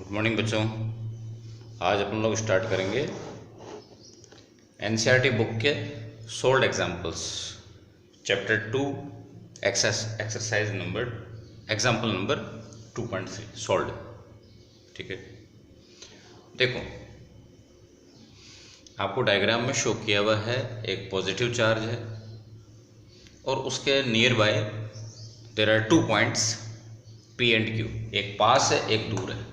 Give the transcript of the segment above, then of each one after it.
Good morning बच्चों। आज अपन लोग स्टार्ट करेंगे एनसीईआरटी बुक के sold examples, chapter 2 exercise number example number 2.3 sold. ठीक है, देखो आपको डायग्राम में शो किया हुआ है एक पॉजिटिव चार्ज है और उसके nearby there are 2 points P and Q, एक पास है एक दूर है।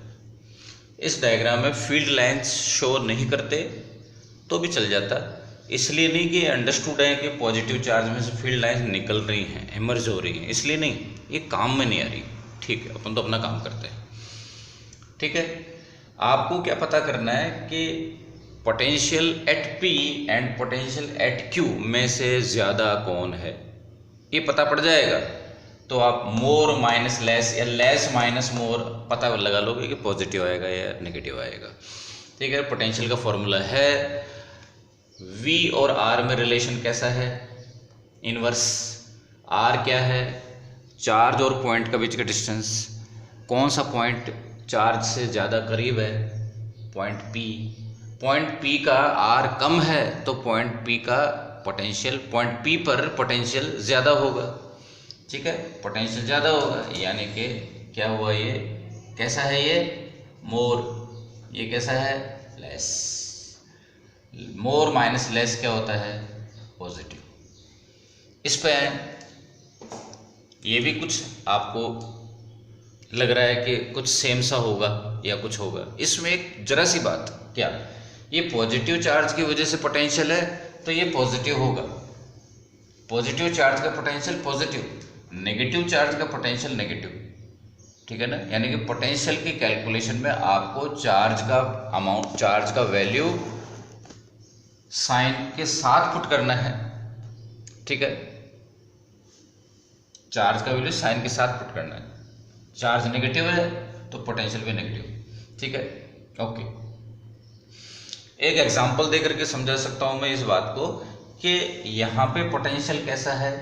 इस डायग्राम में फील्ड लाइंस शो नहीं करते तो भी चल जाता, इसलिए नहीं कि अंडरस्टूड है कि पॉजिटिव चार्ज में से फील्ड लाइंस निकल रही हैं, इमर्ज हो रही हैं, इसलिए नहीं, ये काम में नहीं आ रही। ठीक है, अपन तो अपना काम करते हैं। ठीक है, आपको क्या पता करना है कि potential at P and potential at Q में से ज़्यादा कौन है, ये पता पड़ जाएगा तो आप मोर माइनस लेस या लेस माइनस मोर पता लगा लोगे कि पॉजिटिव आएगा या नेगेटिव आएगा। ठीक है, पोटेंशियल का फॉर्मूला है V और R में रिलेशन कैसा है, इनवर्स। R क्या है, चार्ज और पॉइंट का बीच का डिस्टेंस, कौन सा पॉइंट चार्ज से ज़्यादा करीब है, पॉइंट P। पॉइंट P का R कम है तो पॉइंट P का पोटेंशियल, पॉइंट P पर पोटेंशियल ज़्यादा होगा। ठीक है, पोटेंशियल ज़्यादा होगा, यानी कि क्या हुआ, ये कैसा है, ये मोर, ये कैसा है, लेस। मोर माइनस लेस क्या होता है, पॉजिटिव। इस पे ये भी कुछ आपको लग रहा है कि कुछ सेम सा होगा या कुछ होगा। इसमें एक जरा सी बात, क्या ये पॉजिटिव चार्ज की वजह से पोटेंशियल है तो ये पॉजिटिव होगा, पॉजिटिव चार्ज का पोटेंशियल पॉजिटिव, नेगेटिव चार्ज का पोटेंशियल नेगेटिव। ठीक है ना, यानी कि पोटेंशियल की कैलकुलेशन में आपको चार्ज का अमाउंट, चार्ज का वैल्यू साइन के साथ पुट करना है। ठीक है, चार्ज का वैल्यू साइन के साथ पुट करना है। चार्ज नेगेटिव है तो पोटेंशियल भी नेगेटिव। ठीक है, ओके। एक एग्जांपल देकर के समझा सकता हूं मैं इस बात को कि यहाँ पे पोटेंशियल कैसा है,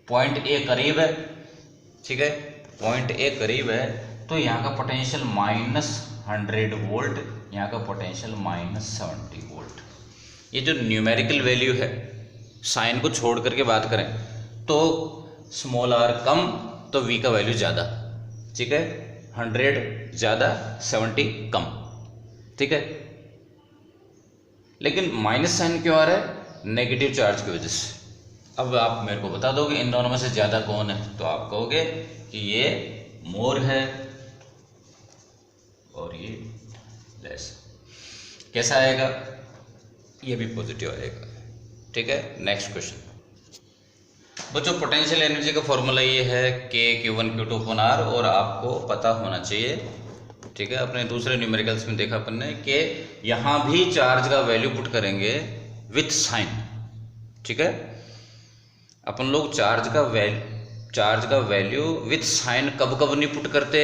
पॉइंट A करीब है। ठीक है, पॉइंट A करीब है तो यहाँ का पोटेंशियल -100 वोल्ट, यहाँ का पोटेंशियल -70 वोल्ट। ये जो न्यूमेरिकल वैल्यू है, साइन को छोड़ करके बात करें तो स्मॉल r कम तो V का वैल्यू ज़्यादा। ठीक है, 100 ज़्यादा 70 कम। ठीक है, लेकिन माइनस साइन क्यों आ रहा है, नेगेटिव चार्ज की वजह से। अब आप मेरे को बता दोगे इन दोनों में से ज़्यादा कौन है, तो आप कहोगे कि ये मोर है और ये लेस। कैसा आएगा, ये भी पॉजिटिव आएगा। ठीक है, नेक्स्ट क्वेश्चन बच्चों। पोटेंशियल एनर्जी का फॉर्मूला ये है K Q1 Q2 upon R, और आपको पता होना चाहिए। ठीक है, अपने दूसरे न्यूमेरिकल्स में देखा अपन ने कि यहाँ भी चार्ज का वैल्यू पुट करेंगे विथ साइन। ठीक है, अपन लोग चार्ज का वैल्यू विथ साइन कब कब नहीं पुट करते,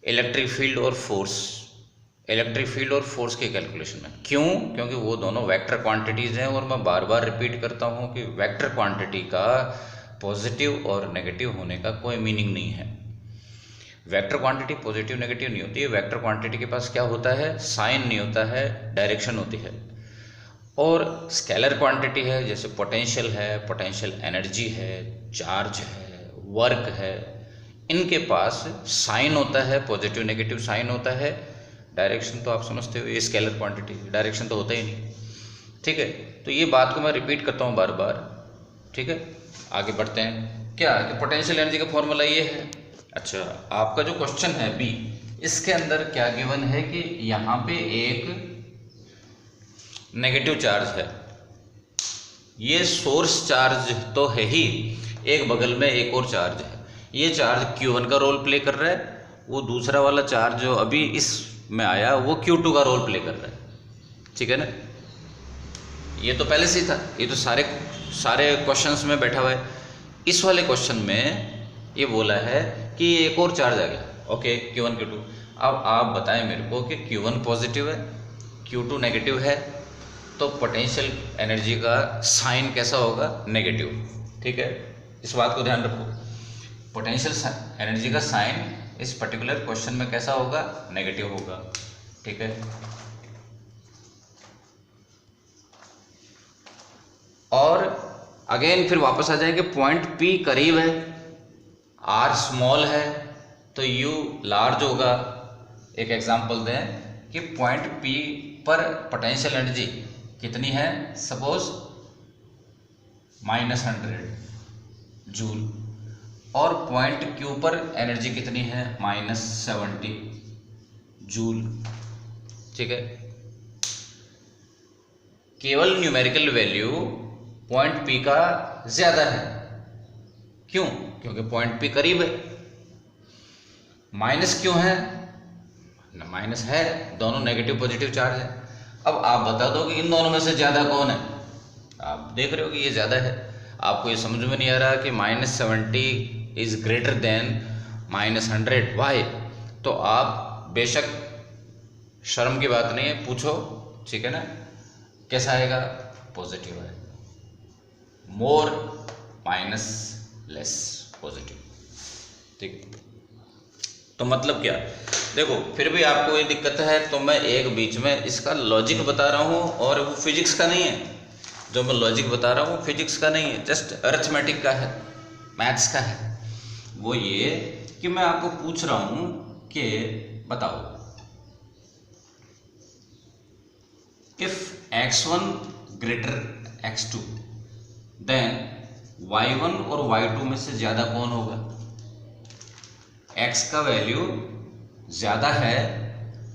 इलेक्ट्रिक फील्ड और फोर्स, इलेक्ट्रिक फील्ड और फोर्स के कैलकुलेशन में। क्यों, क्योंकि वो दोनों वेक्टर क्वांटिटीज़ हैं और मैं बार बार रिपीट करता हूँ कि वेक्टर क्वांटिटी का पॉजिटिव और नेगेटिव होने का कोई मीनिंग नहीं है। वेक्टर क्वांटिटी पॉजिटिव नेगेटिव नहीं होती है, वेक्टर क्वांटिटी के पास क्या होता है, साइन नहीं होता है, डायरेक्शन होती है। और स्केलर क्वांटिटी है, जैसे पोटेंशियल है, पोटेंशियल एनर्जी है, चार्ज है, वर्क है, इनके पास साइन होता है, पॉजिटिव नेगेटिव साइन होता है। डायरेक्शन तो आप समझते हो, ये स्केलर क्वांटिटी, डायरेक्शन तो होता ही नहीं। ठीक है, तो ये बात को मैं रिपीट करता हूँ बार बार। ठीक है, आगे बढ़ते हैं। क्या कि पोटेंशियल एनर्जी का फॉर्मूला ये है। अच्छा, आपका जो क्वेश्चन है B, इसके अंदर क्या गिवन है कि यहाँ पे एक नेगेटिव चार्ज है, ये सोर्स चार्ज तो है ही, एक बगल में एक और चार्ज है, ये चार्ज Q1 का रोल प्ले कर रहा है, वो दूसरा वाला चार्ज जो अभी इसमें आया वो Q2 का रोल प्ले कर रहा है। ठीक है ना, ये तो पहले से ही था, ये तो सारे क्वेश्चंस में बैठा हुआ है। इस वाले क्वेश्चन में ये बोला है कि एक और चार्ज आ गया। Okay, Q1 Q2। अब आप बताएं मेरे को कि Q1 पॉजिटिव है, Q2 नेगेटिव है, तो पोटेंशियल एनर्जी का साइन कैसा होगा, नेगेटिव। ठीक है, इस बात को ध्यान रखो, पोटेंशियल एनर्जी का साइन इस पर्टिकुलर क्वेश्चन में कैसा होगा, नेगेटिव होगा। ठीक है, और अगेन फिर वापस आ जाएंगे, पॉइंट P करीब है, R स्मॉल है तो U लार्ज होगा। एक एग्जांपल दें कि पॉइंट P पर पोटेंशियल एनर्जी कितनी है, सपोज -100 जूल, और पॉइंट Q पर एनर्जी कितनी है, -70 जूल। ठीक है, केवल न्यूमेरिकल वैल्यू पॉइंट P का ज्यादा है, क्यों, क्योंकि पॉइंट P करीब है। माइनस क्यों है, माइनस है, दोनों नेगेटिव पॉजिटिव चार्ज है। अब आप बता दो कि इन दोनों में से ज्यादा कौन है, आप देख रहे हो कि ये ज्यादा है, आपको ये समझ में नहीं आ रहा कि -70 इज ग्रेटर देन -100, वाई? तो आप बेशक, शर्म की बात नहीं है, पूछो, ठीक है ना, कैसा आएगा, पॉजिटिव है, मोर माइनस लेस पॉजिटिव। ठीक, तो मतलब क्या, देखो फिर भी आपको ये दिक्कत है, तो मैं एक बीच में इसका लॉजिक बता रहा हूँ, और वो फिजिक्स का नहीं है, जो मैं लॉजिक बता रहा हूँ फिजिक्स का नहीं है, जस्ट अरिथमेटिक का है, मैथ्स का है। वो ये कि मैं आपको पूछ रहा हूँ कि बताओ, if x1 greater x2 then y1 और y2 में से ज्यादा कौन होगा? x का वैल्यू ज्यादा है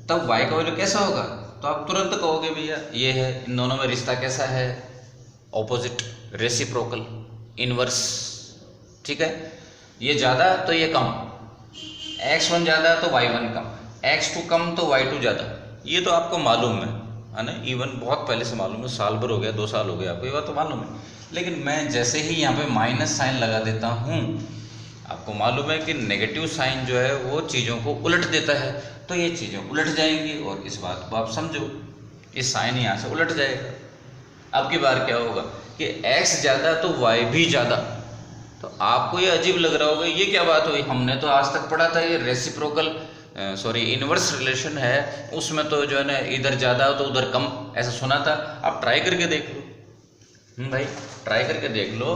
तब y का वैल्यू कैसा होगा? तो आप तुरंत कहोगे भैया ये है, इन दोनों में रिश्ता कैसा है, ऑपोजिट, रेसिप्रोकल, इनवर्स। ठीक है, ये ज्यादा तो ये कम, x1 ज्यादा तो y1 कम, x2 कम तो y2 ज्यादा, ये तो आपको मालूम है ना, इवन बहुत पहले से मालूम है, साल भर हो गया, 2 साल हो गए आपको, ये बात तो मालूम है। लेकिन मैं जैसे ही यहाँ पे माइनस साइन लगा देता हूँ, आपको मालूम है कि नेगेटिव साइन जो है वो चीज़ों को उलट देता है, तो ये चीज़ें उलट जाएंगी, और इस बात को आप समझो, इस साइन यहाँ से उलट जाएगा। अब की बार क्या होगा कि x ज़्यादा तो y भी ज़्यादा, तो आपको ये अजीब लग रहा होगा, ये क्या बात हुई, हमने तो आज तक पढ़ा था ये रेसिप्रोकल इनवर्स रिलेशन है, उसमें तो जो है ना इधर ज़्यादा तो उधर कम, ऐसा सुना था। आप ट्राई करके देख लो, भाई ट्राई करके देख लो,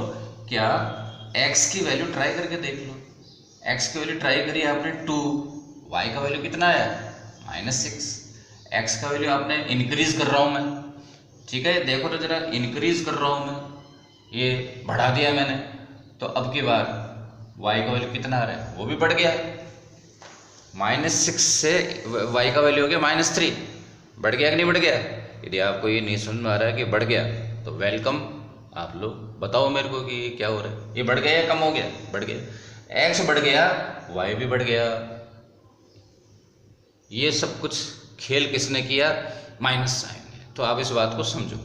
क्या x की वैल्यू ट्राई करके देख लो, x की वैल्यू ट्राई करी आपने 2, y का वैल्यू कितना है, -6, x का वैल्यू आपने इंक्रीज कर रहा हूँ मैं, ठीक है, देखो तो जरा, इंक्रीज कर रहा हूँ मैं, ये बढ़ा दिया मैंने, तो अब की बार y का वैल्यू कितना आ रहा है, वो भी बढ़ गया, -6 से y का वैल्यू हो गया -3, बढ़ गया कि नहीं बढ़ गया? यदि आपको ये नहीं समझ में आ रहा है कि बढ़ गया, तो वेलकम, आप लोग बताओ मेरे को कि ये क्या हो रहा है, ये बढ़ गया या कम हो गया? बढ़ गया, x बढ़ गया, y भी बढ़ गया। ये सब कुछ खेल किसने किया? माइनस साइन ने। तो आप इस बात को समझो।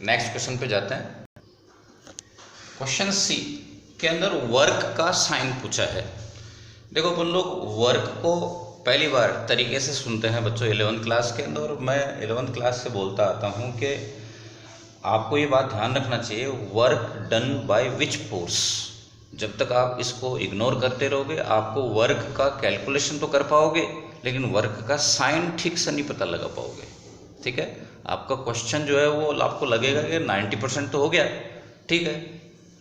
नेक्स्ट क्वेश्चन पे जाते हैं। क्वेश्चन सी के अंदर वर्क का साइन पूछा है। देखो अपन लोग वर्क को पहली बार तरीके से सुनते हैं बच्चों 11th क्लास के अंदर, और मैं 11th क्लास से बोलता आता हूँ कि आपको ये बात ध्यान रखना चाहिए, work done by which force. जब तक आप इसको इग्नोर करते रहोगे, आपको वर्क का कैलकुलेशन तो कर पाओगे, लेकिन वर्क का साइन ठीक से नहीं पता लगा पाओगे। ठीक है, आपका क्वेश्चन जो है वो आपको लगेगा कि 90% तो हो गया, ठीक है,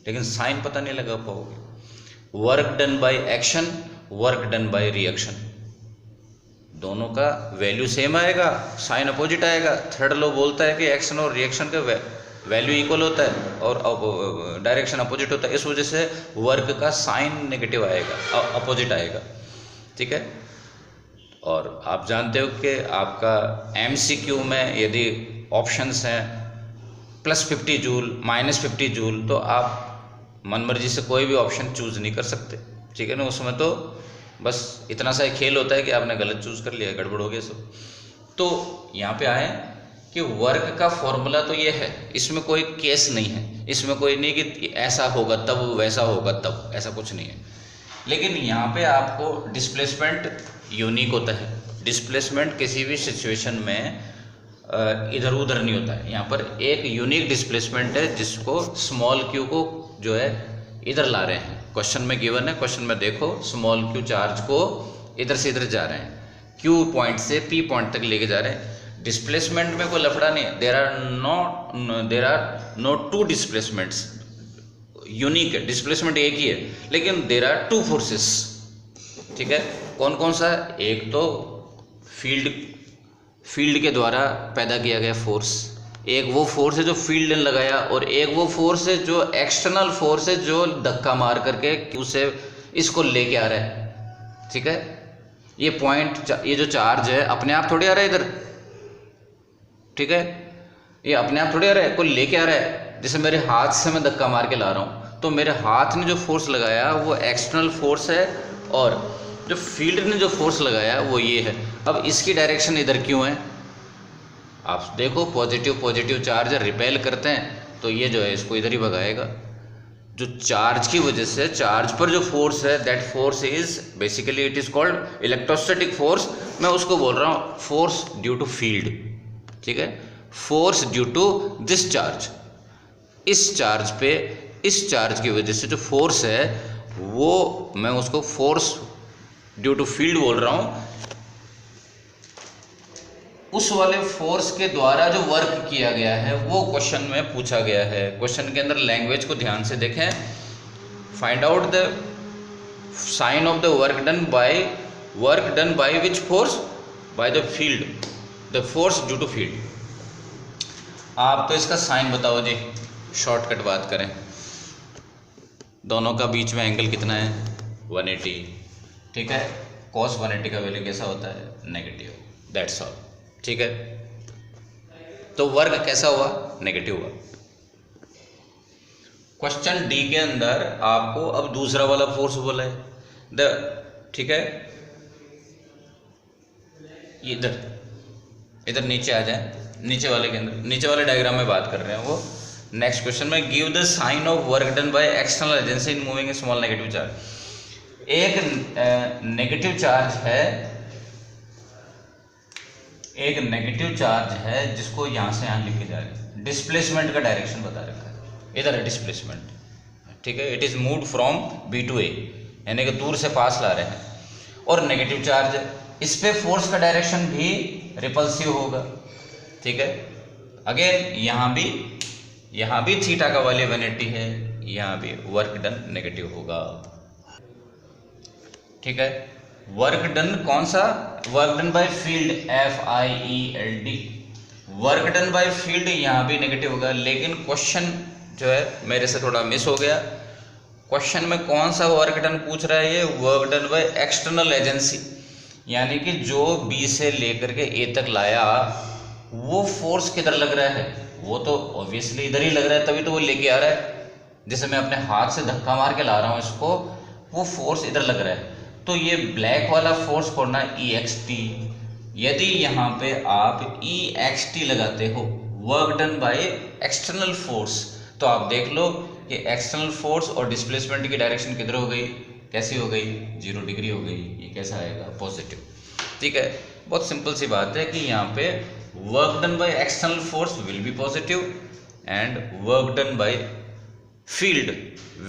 लेकिन साइन पता नहीं लगा पाओगे। Work done by action, work done by reaction, दोनों का वैल्यू सेम आएगा, साइन अपोजिट आएगा। थर्ड लॉ बोलता है कि एक्शन और रिएक्शन का वैल्यू इक्वल होता है और डायरेक्शन अपोजिट होता है, इस वजह से वर्क का साइन नेगेटिव आएगा, अपोजिट आएगा। ठीक है, और आप जानते हो कि आपका MCQ में यदि ऑप्शंस हैं +50 जूल, -50 जूल, तो आप मनमर्जी से कोई भी ऑप्शन चूज़ नहीं कर सकते। ठीक है ना, उसमें तो बस इतना सा खेल होता है कि आपने गलत चूज़ कर लिया, गड़बड़ हो गया सब। तो यहाँ पे आए कि वर्क का फॉर्मूला तो ये है, इसमें कोई केस नहीं है, इसमें कोई नहीं कि ऐसा होगा तब, वैसा होगा तब, ऐसा कुछ नहीं है। लेकिन यहाँ पे आपको डिस्प्लेसमेंट यूनिक होता है। डिस्प्लेसमेंट किसी भी सिचुएशन में इधर उधर नहीं होता है। यहाँ पर एक यूनिक डिस्प्लेसमेंट है जिसको स्मॉल q को जो है इधर ला रहे हैं। क्वेश्चन में गिवन है, क्वेश्चन में देखो स्मॉल q चार्ज को इधर से इधर जा रहे हैं, q पॉइंट से p पॉइंट तक लेके जा रहे हैं। डिस्प्लेसमेंट में कोई लफड़ा नहीं है, there are no two displacements, unique है, डिस्प्लेसमेंट एक ही है, लेकिन देर आर टू फोर्सेस। ठीक है, कौन कौन सा? एक तो फील्ड के द्वारा पैदा किया गया फोर्स, एक वो फोर्स है जो फील्ड ने लगाया, और एक वो फोर्स है जो एक्सटर्नल फोर्स है जो धक्का मार करके क्यू से इसको लेके आ रहा है। ठीक है, ये पॉइंट, ये जो चार्ज है अपने आप थोड़ी आ रहा है इधर। ठीक है, ये अपने आप थोड़ी आ रहा है, कोई लेके आ रहा है। जैसे मेरे हाथ से मैं धक्का मार के ला रहा हूँ, तो मेरे हाथ ने जो फोर्स लगाया वो एक्सटर्नल फोर्स है, और जो फील्ड ने जो फोर्स लगाया वो ये है। अब इसकी डायरेक्शन इधर क्यों है? आप देखो, पॉजिटिव चार्ज रिपेल करते हैं तो ये जो है इसको इधर ही भगाएगा। जो चार्ज की वजह से, चार्ज पर जो फोर्स है, that force is basically it is called electrostatic force. मैं उसको बोल रहा हूँ फोर्स ड्यू टू फील्ड। ठीक है, force due to this charge, इस चार्ज पे, इस चार्ज की वजह से जो फोर्स है वो मैं उसको फोर्स ड्यू टू फील्ड बोल रहा हूँ। उस वाले फोर्स के द्वारा जो वर्क किया गया है वो क्वेश्चन में पूछा गया है। क्वेश्चन के अंदर लैंग्वेज को ध्यान से देखें। Find out the sign of the work done by which force? By the field, the force due to field. आप तो इसका साइन बताओ जी, शॉर्टकट बात करें। दोनों का बीच में एंगल कितना है? 180। ठीक है, cos 180 का वैल्यू कैसा होता है? नेगेटिव। That's all. ठीक है, तो वर्क कैसा हुआ? नेगेटिव हुआ। क्वेश्चन डी के अंदर आपको अब दूसरा वाला फोर्स बोला है ठीक है, इधर नीचे आ जाए, नीचे वाले के अंदर, नीचे वाले डायग्राम में बात कर रहे हैं वो। नेक्स्ट क्वेश्चन में give the sign of work done by external agency in moving a small negative charge. एक नेगेटिव चार्ज है, एक नेगेटिव चार्ज है जिसको यहां से यहां लिखे जा रहे हैं। डिस्प्लेसमेंट का डायरेक्शन बता रखा है, इधर है डिस्प्लेसमेंट। ठीक है, it is moved from B to A, यानी कि दूर से पास ला रहे हैं, और नेगेटिव चार्ज है, इस पे फोर्स का डायरेक्शन भी रिपल्सिव होगा। ठीक है, अगेन यहाँ भी थीटा का वैल्यू 180 है, यहाँ भी वर्क डन नेगेटिव होगा। ठीक है, वर्क डन कौन सा? Work done by field, FIELD। Work done by field यहाँ भी नेगेटिव होगा, लेकिन क्वेश्चन जो है मेरे से थोड़ा मिस हो गया। क्वेश्चन में कौन सा वर्क डन पूछ रहा है? ये work done by external agency, यानी कि जो बी से लेकर के ए तक लाया वो फोर्स किधर लग रहा है? वो तो ऑब्वियसली इधर ही लग रहा है, तभी तो वो लेके आ रहा है। जैसे मैं अपने हाथ से धक्का मार के ला रहा हूँ इसको, वो फोर्स इधर लग रहा है। तो ये ब्लैक वाला फोर्स खोलना है EXT। यदि यहाँ पे आप EXT लगाते हो, work done by external force, तो आप देख लो कि एक्सटर्नल फोर्स और डिस्प्लेसमेंट की डायरेक्शन किधर हो गई? कैसी हो गई? 0 डिग्री हो गई। ये कैसा आएगा? पॉजिटिव। ठीक है, बहुत सिंपल सी बात है कि यहाँ पे work done by external force will be positive and work done by field,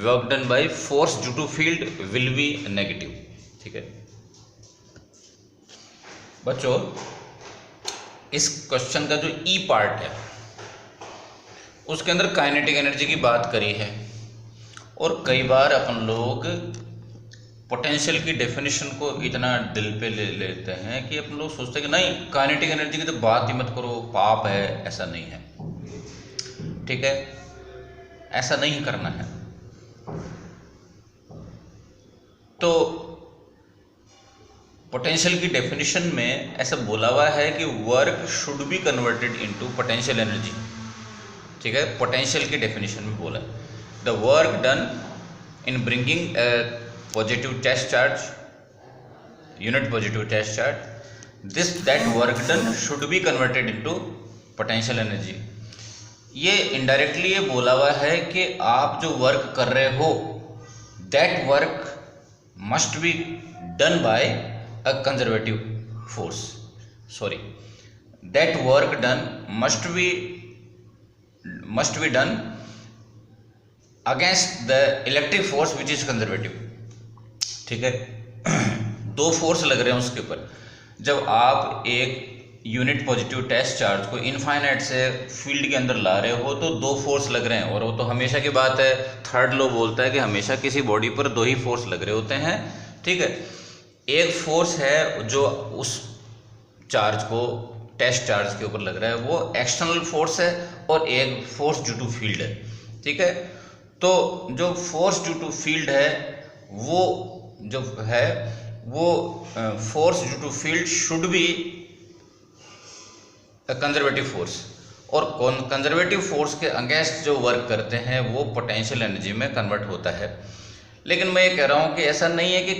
work done by force due to field will be negative. ठीक है बच्चों, इस क्वेश्चन का जो ई पार्ट है उसके अंदर काइनेटिक एनर्जी की बात करी है, और कई बार अपन लोग पोटेंशियल की डेफिनेशन को इतना दिल पे ले लेते हैं कि अपन लोग सोचते हैं कि नहीं, काइनेटिक एनर्जी की तो बात ही मत करो, पाप है। ऐसा नहीं है। ठीक है, ऐसा नहीं करना है। तो पोटेंशियल की डेफिनेशन में ऐसा बोला हुआ है कि work should be converted into potential energy. ठीक है, पोटेंशियल की डेफिनेशन में बोला the work done in bringing positive test charge, unit positive test charge, that work done should be converted into potential energy. ये इनडायरेक्टली ये बोला हुआ है कि आप जो वर्क कर रहे हो, that work must be done by a conservative force, sorry, that work done must be done against the electric force which is conservative. ठीक है, दो फोर्स लग रहे हैं उसके ऊपर। जब आप एक यूनिट पॉजिटिव टेस्ट चार्ज को इनफाइनाइट से फील्ड के अंदर ला रहे हो तो दो फोर्स लग रहे हैं, और वो तो हमेशा की बात है, थर्ड लॉ बोलता है कि हमेशा किसी बॉडी पर दो ही फोर्स लग रहे होते हैं। ठीक है, एक फोर्स है जो उस चार्ज को टेस्ट चार्ज के ऊपर लग रहा है, वो एक्सटर्नल फोर्स है, और एक फोर्स ड्यू टू फील्ड है। ठीक है, तो जो फोर्स ड्यू टू फील्ड है वो जो है वो force due to field should be conservative force, और कंजर्वेटिव फोर्स के अगेंस्ट जो वर्क करते हैं वो पोटेंशियल एनर्जी में कन्वर्ट होता है। लेकिन मैं ये कह रहा हूँ कि ऐसा नहीं है कि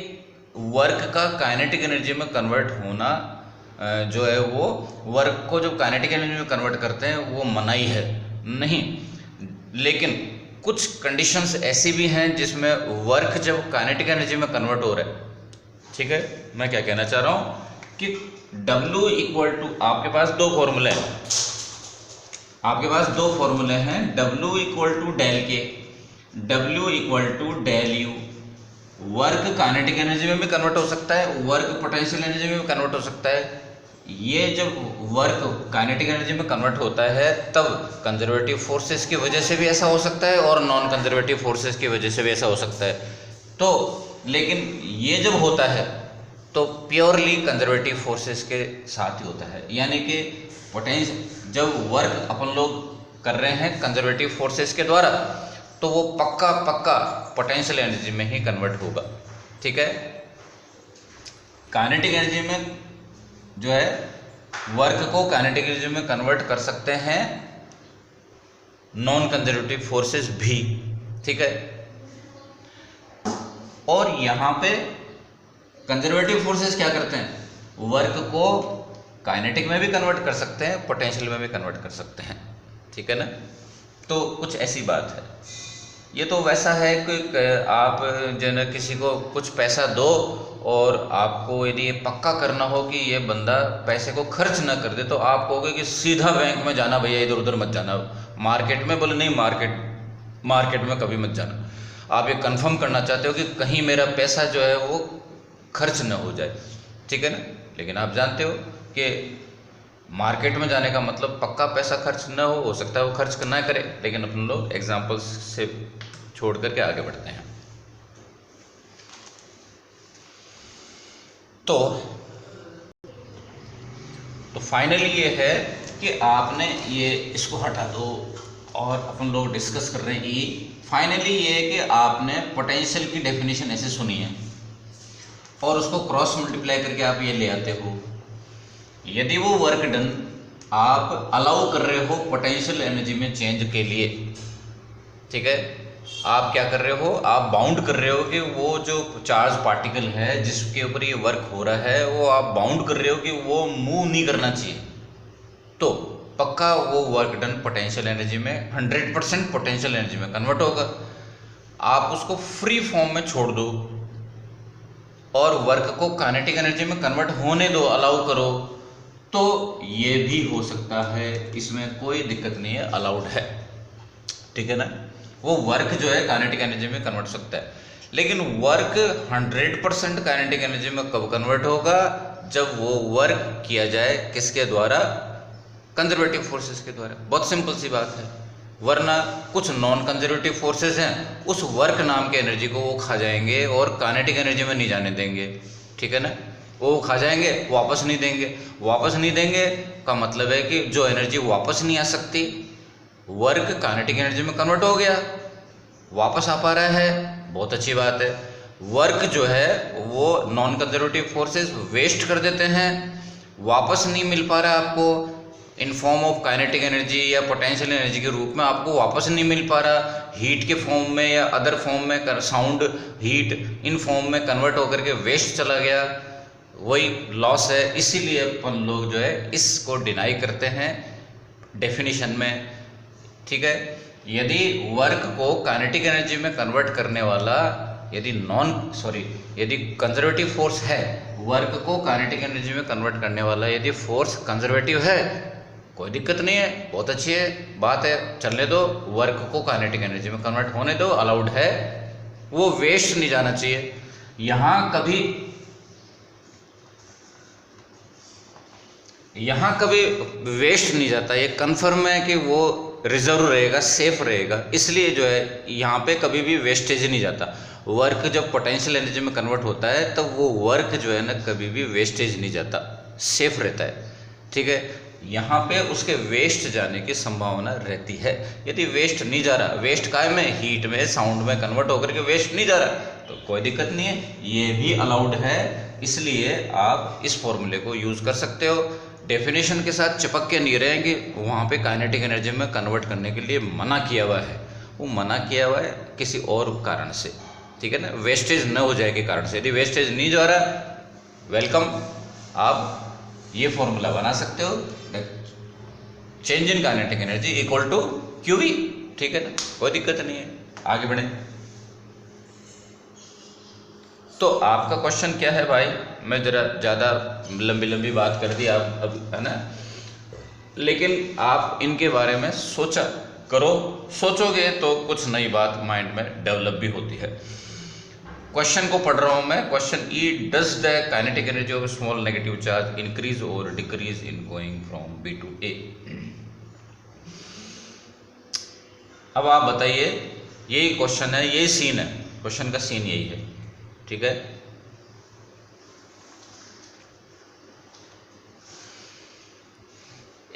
वर्क का काइनेटिक एनर्जी में कन्वर्ट होना जो है वो वर्क को जो काइनेटिक एनर्जी में कन्वर्ट करते हैं वो मनाही है, नहीं। लेकिन कुछ कंडीशंस ऐसी भी हैं जिसमें वर्क जब काइनेटिक एनर्जी में कन्वर्ट हो रहा है, ठीक है, मैं क्या कहना चाह रहा हूँ कि W इक्वल टू, आपके पास दो फॉर्मूले हैं, आपके पास दो फॉर्मूले हैं, W equal to del K, W equal to del U. Work kinetic energy में भी कन्वर्ट हो सकता है, वर्क पोटेंशियल एनर्जी में भी कन्वर्ट हो सकता है। ये जब वर्क काइनेटिक एनर्जी में कन्वर्ट होता है तब कंजर्वेटिव फोर्सेस की वजह से भी ऐसा हो सकता है और नॉन कंजर्वेटिव फोर्सेस की वजह से भी ऐसा हो सकता है। तो लेकिन ये जब होता है तो प्योरली कंजर्वेटिव फोर्सेस के साथ ही होता है, यानी कि पोटेंशियल जब वर्क अपन लोग कर रहे हैं कंजर्वेटिव फोर्सेस के द्वारा तो वो पक्का पोटेंशियल एनर्जी में ही कन्वर्ट होगा। ठीक है, काइनेटिक एनर्जी में जो है वर्क को काइनेटिक एनर्जी में कन्वर्ट कर सकते हैं नॉन कंजर्वेटिव फोर्सेस भी। ठीक है, और यहाँ पे कंजर्वेटिव फोर्सेस क्या करते हैं, वर्क को काइनेटिक में भी कन्वर्ट कर सकते हैं, पोटेंशियल में भी कन्वर्ट कर सकते हैं। ठीक है ना, तो कुछ ऐसी बात है। ये तो वैसा है कि आप जो है किसी को कुछ पैसा दो और आपको यदि ये पक्का करना हो कि ये बंदा पैसे को खर्च ना कर दे तो आप कहोगे कि सीधा बैंक में जाना भैया, इधर उधर मत जाना, मार्केट में, बोले नहीं मार्केट में कभी मत जाना। आप ये कंफर्म करना चाहते हो कि कहीं मेरा पैसा जो है वो खर्च न हो जाए। ठीक है ना, लेकिन आप जानते हो कि मार्केट में जाने का मतलब पक्का पैसा खर्च न हो सकता है वो खर्च ना करे, लेकिन अपन लोग एग्जाम्पल्स से छोड़ करके आगे बढ़ते हैं। तो फाइनली ये है कि आपने ये इसको हटा दो और अपन लोग डिस्कस कर रहे हैं कि फाइनली ये है कि आपने पोटेंशियल की डेफिनेशन ऐसे सुनी है और उसको क्रॉस मल्टीप्लाई करके आप ये ले आते हो। यदि वो वर्क डन आप अलाउ कर रहे हो पोटेंशियल एनर्जी में चेंज के लिए, ठीक है, आप क्या कर रहे हो, आप बाउंड कर रहे हो कि वो जो चार्ज पार्टिकल है जिसके ऊपर ये वर्क हो रहा है वो आप बाउंड कर रहे हो कि वो मूव नहीं करना चाहिए, तो पक्का वो वर्क डन पोटेंशियल एनर्जी में 100% पोटेंशियल एनर्जी में कन्वर्ट होगा। आप उसको फ्री फॉर्म में छोड़ दो और वर्क को काइनेटिक एनर्जी में कन्वर्ट होने दो, अलाउ करो, तो ये भी हो सकता है, इसमें कोई दिक्कत नहीं है, अलाउड है। ठीक है ना, वो वर्क जो है काइनेटिक एनर्जी में कन्वर्ट हो सकता है, लेकिन वर्क 100% काइनेटिक एनर्जी में कब कन्वर्ट होगा, जब वो वर्क किया जाए किसके द्वारा, कंजर्वेटिव फोर्सेस के द्वारा। बहुत सिंपल सी बात है, वरना कुछ नॉन कंजर्वेटिव फोर्सेस हैं, उस वर्क नाम के एनर्जी को वो खा जाएंगे और काइनेटिक एनर्जी में नहीं जाने देंगे। ठीक है ना, वो खा जाएंगे, वापस नहीं देंगे। वापस नहीं देंगे का मतलब है कि जो एनर्जी वापस नहीं आ सकती, वर्क काइनेटिक एनर्जी में कन्वर्ट हो गया, वापस आ पा रहा है, बहुत अच्छी बात है। वर्क जो है वो नॉन कंजर्वेटिव फोर्सेस वेस्ट कर देते हैं, वापस नहीं मिल पा रहा आपको in form of kinetic energy या पोटेंशियल एनर्जी के रूप में, आपको वापस नहीं मिल पा रहा हीट के फॉर्म में या अदर फॉर्म में, साउंड, हीट, इन फॉर्म में कन्वर्ट होकर के वेस्ट चला गया, वही लॉस है। इसीलिए अपन लोग जो है इसको डिनाई करते हैं डेफिनेशन में। ठीक है, यदि वर्क को काइनेटिक एनर्जी में कन्वर्ट करने वाला यदि कंजर्वेटिव फोर्स है, वर्क को काइनेटिक एनर्जी में कन्वर्ट करने वाला यदि फोर्स कंजर्वेटिव है, कोई दिक्कत नहीं है, बहुत अच्छी है बात है, चलने दो। वर्क को काइनेटिक एनर्जी में कन्वर्ट होने दो, अलाउड है, वो वेस्ट नहीं जाना चाहिए। यहाँ कभी वेस्ट नहीं जाता, ये कंफर्म है कि वो रिजर्व रहेगा, सेफ रहेगा, इसलिए जो है यहाँ पे कभी भी वेस्टेज नहीं जाता। वर्क जब पोटेंशियल एनर्जी में कन्वर्ट होता है तब वो वर्क जो है ना कभी भी वेस्टेज नहीं जाता, सेफ रहता है, ठीक है। यहाँ पे उसके वेस्ट जाने की संभावना रहती है। यदि वेस्ट नहीं जा रहा, वेस्ट काय में, हीट में, साउंड में कन्वर्ट होकर के वेस्ट नहीं जा रहा, तो कोई दिक्कत नहीं है, ये भी अलाउड है। इसलिए आप इस फॉर्मूले को यूज़ कर सकते हो। डेफिनेशन के साथ चिपक के नहीं रहेंगे, वहाँ पे काइनेटिक एनर्जी में कन्वर्ट करने के लिए मना किया हुआ है, वो मना किया हुआ है किसी और कारण से, ठीक है ना, वेस्टेज न हो जाए के कारण से। यदि वेस्टेज नहीं जा रहा, वेलकम, आप ये फॉर्मूला बना सकते हो, change in kinetic energy equal to QV, ठीक है ना, कोई दिक्कत नहीं है। आगे बढ़े। तो आपका क्वेश्चन क्या है भाई? मैं जरा ज़्यादा लंबी बात कर दी आप अब, है ना, लेकिन आप इनके बारे में सोचा करो, सोचोगे तो कुछ नई बात माइंड में डेवलप भी होती है। क्वेश्चन को पढ़ रहा हूं मैं। Question E, does the kinetic energy of small negative charge increase और decrease in going from B to A? अब आप बताइए, यही क्वेश्चन है, यही सीन है, क्वेश्चन का सीन यही है, ठीक है।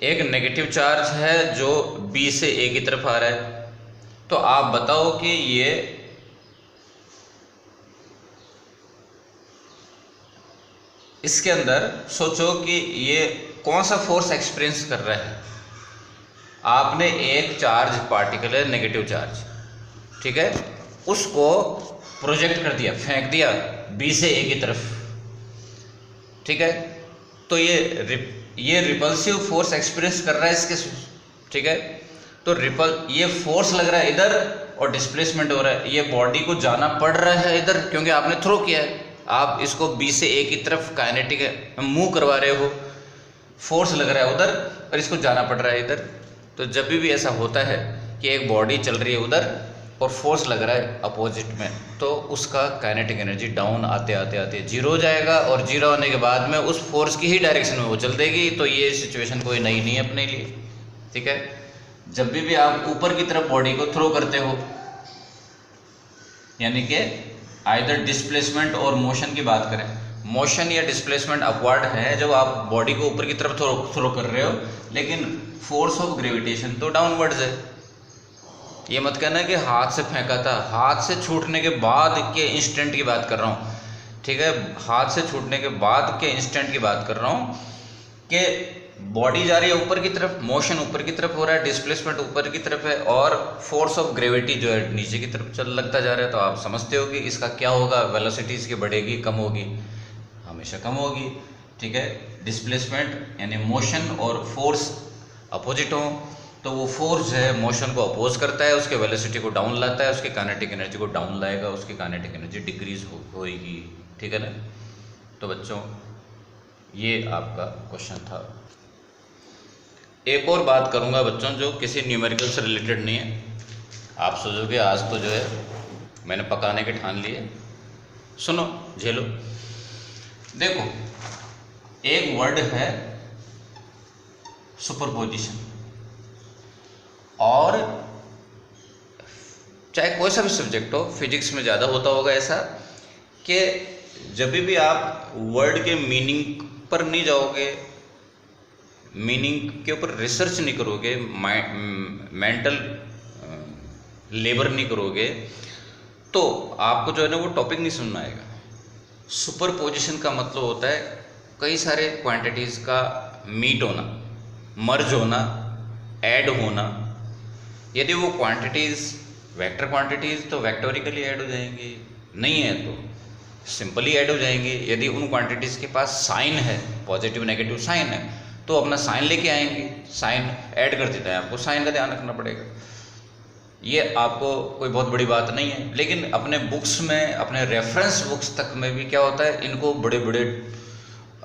एक नेगेटिव चार्ज है जो B से A की तरफ आ रहा है, तो आप बताओ कि ये इसके अंदर सोचो कि ये कौन सा फोर्स एक्सपीरियंस कर रहा है। आपने एक चार्ज पार्टिकल है, नेगेटिव चार्ज, ठीक है, उसको प्रोजेक्ट कर दिया, फेंक दिया B से A की तरफ, ठीक है, तो ये रिपल्सिव फोर्स एक्सपीरियंस कर रहा है इसके, ठीक है। तो ये फोर्स लग रहा है इधर और डिस्प्लेसमेंट हो रहा है, ये बॉडी को जाना पड़ रहा है इधर क्योंकि आपने थ्रो किया है, आप इसको B से A की तरफ काइनेटिक मूव करवा रहे हो, फोर्स लग रहा है उधर और इसको जाना पड़ रहा है इधर। तो जब भी ऐसा होता है कि एक बॉडी चल रही है उधर और फोर्स लग रहा है अपोजिट में, तो उसका काइनेटिक एनर्जी डाउन आते आते जीरो हो जाएगा, और जीरो होने के बाद में उस फोर्स की ही डायरेक्शन में वो चल देगी। तो ये सिचुएशन कोई नई नहीं है अपने लिए, ठीक है। जब भी आप ऊपर की तरफ बॉडी को थ्रो करते हो, यानी कि आइदर डिस्प्लेसमेंट और मोशन की बात करें, मोशन या डिस्प्लेसमेंट अपवर्ड है जब आप बॉडी को ऊपर की तरफ थ्रो कर रहे हो, लेकिन फोर्स ऑफ ग्रेविटेशन तो डाउनवर्ड्स है। ये मत कहना कि हाथ से फेंका था, हाथ से छूटने के बाद के इंस्टेंट की बात कर रहा हूँ, ठीक है, हाथ से छूटने के बाद के इंस्टेंट की बात कर रहा हूँ कि बॉडी जा रही है ऊपर की तरफ, मोशन ऊपर की तरफ हो रहा है, डिस्प्लेसमेंट ऊपर की तरफ है, और फोर्स ऑफ ग्रेविटी जो है नीचे की तरफ चल लगता जा रहा है। तो आप समझते हो कि इसका क्या होगा, वेलोसिटी इसकी बढ़ेगी कम होगी, हमेशा कम होगी, ठीक है। डिस्प्लेसमेंट यानी मोशन और फोर्स अपोजिट हो, तो वो फोर्स जो है मोशन को अपोज करता है, उसके वेलोसिटी को डाउन लाता है, उसके काइनेटिक एनर्जी को डाउन लाएगा, उसकी काइनेटिक एनर्जी डिक्रीज होएगी, ठीक है ना। तो बच्चों ये आपका क्वेश्चन था। एक और बात करूंगा बच्चों जो किसी न्यूमेरिकल से रिलेटेड नहीं है। आप सोचोगे आज तो जो है मैंने पकाने के ठान लिए, सुनो झेलो। देखो एक वर्ड है सुपरपोजिशन, और चाहे कोई सा भी सब्जेक्ट हो, फिजिक्स में ज़्यादा होता होगा ऐसा कि जब भी आप वर्ड के मीनिंग पर नहीं जाओगे, मीनिंग के ऊपर रिसर्च नहीं करोगे, मेंटल लेबर नहीं करोगे, तो आपको जो है ना वो टॉपिक नहीं समझ में आएगा। सुपरपोजिशन का मतलब होता है कई सारे क्वांटिटीज़ का मीट होना, मर्ज होना, ऐड होना। यदि वो क्वांटिटीज़ वेक्टर क्वांटिटीज़ तो वेक्टोरिकली ऐड हो जाएंगी, नहीं है तो सिंपली ऐड हो जाएंगी। यदि उन क्वांटिटीज़ के पास साइन है, पॉजिटिव नेगेटिव साइन है, तो अपना साइन लेके आएंगे, साइन ऐड कर देता है, आपको साइन का ध्यान रखना पड़ेगा। ये आपको कोई बहुत बड़ी बात नहीं है, लेकिन अपने बुक्स में, अपने रेफरेंस बुक्स तक में भी क्या होता है, इनको बड़े बड़े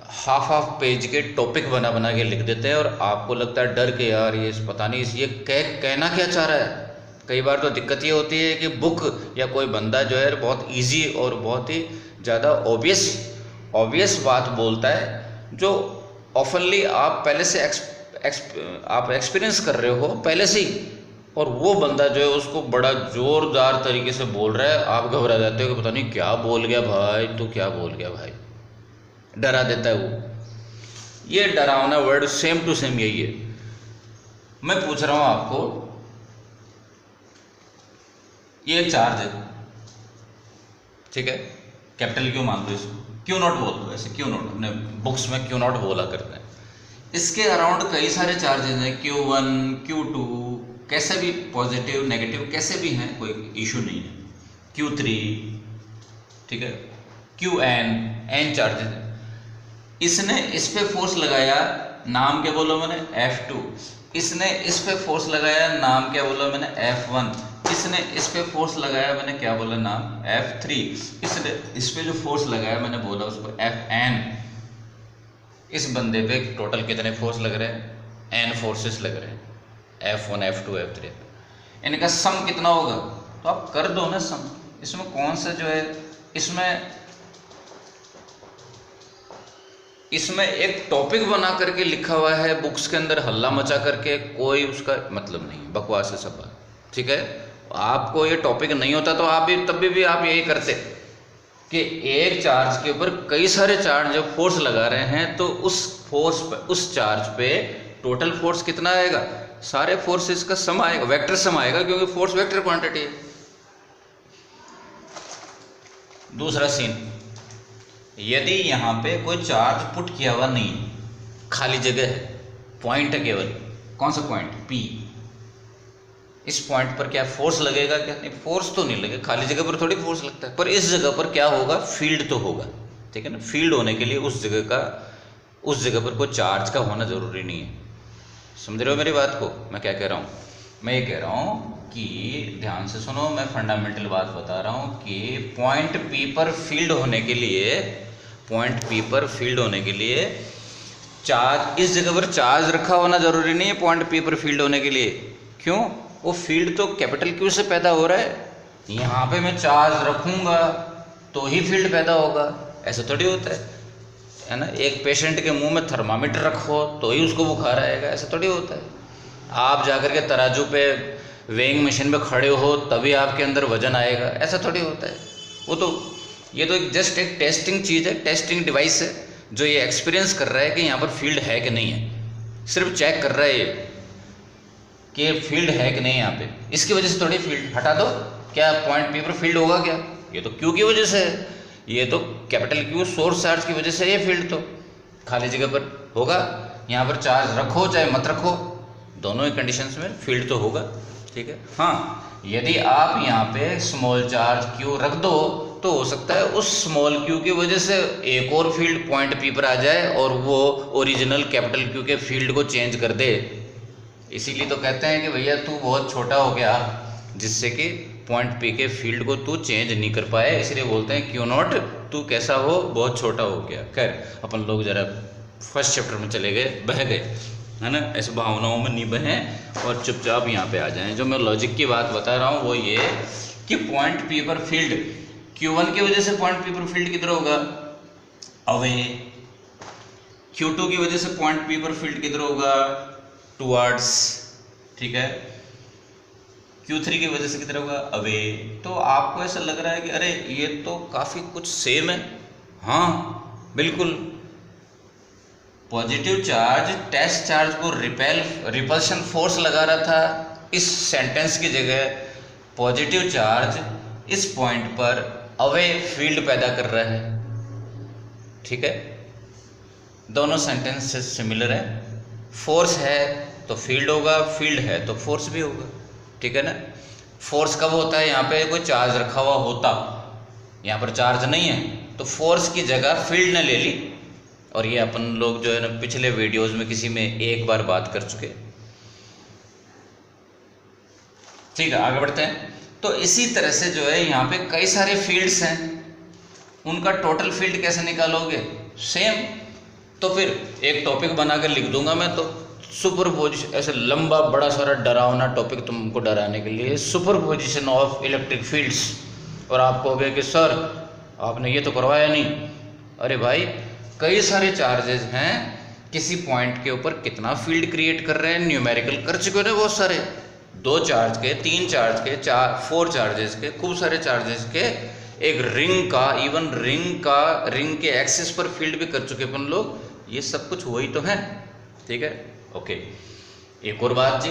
हाफ पेज के टॉपिक बना बना के लिख देते हैं और आपको लगता है डर के यार ये पता नहीं ये कहना क्या चाह रहा है। कई बार तो दिक्कत ये होती है कि बुक या कोई बंदा जो है बहुत इजी और बहुत ही ज़्यादा ऑब्वियस बात बोलता है जो ऑफनली आप पहले से आप एक्सपीरियंस कर रहे हो पहले से ही, और वो बंदा जो है उसको बड़ा ज़ोरदार तरीके से बोल रहा है, आप घबरा जाते हो कि पता नहीं क्या बोल गया भाई, तो क्या बोल गया भाई, डरा देता है वो। ये डरावना वर्ड सेम टू सेम यही है। मैं पूछ रहा हूँ आपको, ये एक चार्ज है, ठीक है, कैपिटल क्यों मान दो इसको, क्यों नॉट बोल दो, ऐसे क्यों नॉट, अपने बुक्स में क्यों नॉट बोला करते हैं। इसके अराउंड कई सारे चार्जेस हैं, Q1 Q2, कैसे भी पॉजिटिव नेगेटिव कैसे भी हैं, कोई इशू नहीं है, Q3, ठीक है, Qn चार्जेस हैं। इसने इस पे फोर्स लगाया, नाम क्या बोला मैंने, F2। इसने इस पे फोर्स लगाया, नाम क्या बोला मैंने, F1। इसने इस पे फोर्स लगाया, मैंने क्या बोला, नाम F3। इसने इस पे जो फोर्स लगाया मैंने बोला उसको Fn। इस बंदे पे टोटल कितने फोर्स लग रहे हैं, n फोर्सेस लग रहे हैं, F1 F2 F3। इनका सम कितना होगा, तो आप कर दो ना सम। इसमें कौन सा जो है, इसमें एक टॉपिक बना करके लिखा हुआ है बुक्स के अंदर, हल्ला मचा करके, कोई उसका मतलब नहीं, बकवास है सब बात, ठीक है। आपको ये टॉपिक नहीं होता तो आप भी तब भी आप यही करते कि एक चार्ज के ऊपर कई सारे चार्ज जब फोर्स लगा रहे हैं तो उस फोर्स पे, उस चार्ज पे टोटल फोर्स कितना आएगा, सारे फोर्सेस का सम आएगा, वेक्टर सम आएगा, क्योंकि फोर्स वेक्टर क्वांटिटी है। दूसरा सीन, यदि यहाँ पे कोई चार्ज पुट किया हुआ नहीं, खाली जगह है, पॉइंट है केवल, कौन सा पॉइंट, P, इस पॉइंट पर क्या फोर्स लगेगा, क्या नहीं, फोर्स तो नहीं लगेगा, खाली जगह पर थोड़ी फोर्स लगता है, पर इस जगह पर क्या होगा, फील्ड तो होगा, ठीक है ना। फील्ड होने के लिए उस जगह पर कोई चार्ज का होना जरूरी नहीं है। समझ रहे हो मेरी बात को, मैं क्या कह रहा हूँ, मैं ये कह रहा हूँ कि ध्यान से सुनो, मैं फंडामेंटल बात बता रहा हूँ कि पॉइंट P पर फील्ड होने के लिए चार्ज, इस जगह पर चार्ज रखा होना जरूरी नहीं है पॉइंट P पर फील्ड होने के लिए। क्यों, वो फील्ड तो कैपिटल Q से पैदा हो रहा है, यहाँ पे मैं चार्ज रखूँगा तो ही फील्ड पैदा होगा, ऐसा थोड़ी होता है ना। एक पेशेंट के मुंह में थर्मामीटर रखो तो ही उसको बुखार आएगा, ऐसा थोड़ी होता है। आप जाकर के तराजू पे वेइंग मशीन पे खड़े हो तभी आपके अंदर वजन आएगा, ऐसा थोड़ी होता है। वो तो ये तो जस्ट एक टेस्टिंग चीज़ है, टेस्टिंग डिवाइस है, जो ये एक्सपीरियंस कर रहा है कि यहाँ पर फील्ड है कि नहीं है, सिर्फ चेक कर रहा है ये कि फील्ड है कि नहीं यहाँ पे। इसकी वजह से थोड़ी फील्ड हटा दो, क्या पॉइंट P पर फील्ड होगा क्या, ये तो Q की वजह से है, ये तो कैपिटल Q सोर्स चार्ज की वजह से ये फील्ड तो खाली जगह पर होगा। यहाँ पर चार्ज रखो चाहे मत रखो, दोनों ही कंडीशंस में फील्ड तो होगा, ठीक है। हाँ, यदि आप यहाँ पे स्मॉल चार्ज Q रख दो तो हो सकता है उस स्मॉल Q की वजह से एक और फील्ड पॉइंट P पर आ जाए और वो ओरिजिनल कैपिटल Q के फील्ड को चेंज कर दे। इसीलिए तो कहते हैं कि भैया तू बहुत छोटा हो गया, जिससे कि पॉइंट P के फील्ड को तू चेंज नहीं कर पाए, इसलिए बोलते हैं Q नॉट, तू कैसा हो, बहुत छोटा हो गया। खैर, अपन लोग जरा फर्स्ट चैप्टर में चले गए, बह गए, है ना, ऐसे भावनाओं में नहीं बहें और चुपचाप यहाँ पे आ जाएं। जो मैं लॉजिक की बात बता रहा हूँ वो ये कि पॉइंट P पर फील्ड, Q1 की वजह से पॉइंट P पर फील्ड किधर होगा, अवे। Q2 की वजह से पॉइंट P पर फील्ड किधर होगा, टुवर्ड्स, ठीक है। Q3 की वजह से किधर होगा, अवे। तो आपको ऐसा लग रहा है कि अरे ये तो काफ़ी कुछ सेम है। हाँ बिल्कुल, पॉजिटिव चार्ज टेस्ट चार्ज को रिपल्शन फोर्स लगा रहा था, इस सेंटेंस की जगह पॉजिटिव चार्ज इस पॉइंट पर अवे फील्ड पैदा कर रहा है, ठीक है। दोनों सेंटेंस से सिमिलर है, फोर्स है तो फील्ड होगा, फील्ड है तो फोर्स भी होगा, ठीक है ना। फोर्स कब होता है, यहाँ पे कोई चार्ज रखा हुआ होता, यहाँ पर चार्ज नहीं है तो फोर्स की जगह फील्ड ने ले ली, और ये अपन लोग जो है ना पिछले वीडियोस में किसी में एक बार बात कर चुके। ठीक है, आगे बढ़ते हैं। तो इसी तरह से जो है यहाँ पे कई सारे फील्ड्स हैं, उनका टोटल फील्ड कैसे निकालोगे, सेम तो फिर एक टॉपिक बनाकर लिख दूंगा मैं, तो सुपरपोजिशन, ऐसे लंबा बड़ा सारा डरावना टॉपिक तुमको डराने के लिए, सुपरपोजिशन ऑफ इलेक्ट्रिक फील्ड्स, और आप कहोगे कि सर आपने ये तो करवाया नहीं। अरे भाई, कई सारे चार्जेस हैं, किसी पॉइंट के ऊपर कितना फील्ड क्रिएट कर रहे हैं, न्यूमेरिकल कर चुके हैं बहुत सारे, 2 चार्ज के, 3 चार्ज के, 4 चार्जेस के, खूब सारे चार्जेस के, एक रिंग का, इवन रिंग के एक्सिस पर फील्ड भी कर चुके अपन लोग। ये सब कुछ वही तो है, ठीक है। ओके, एक और बात जी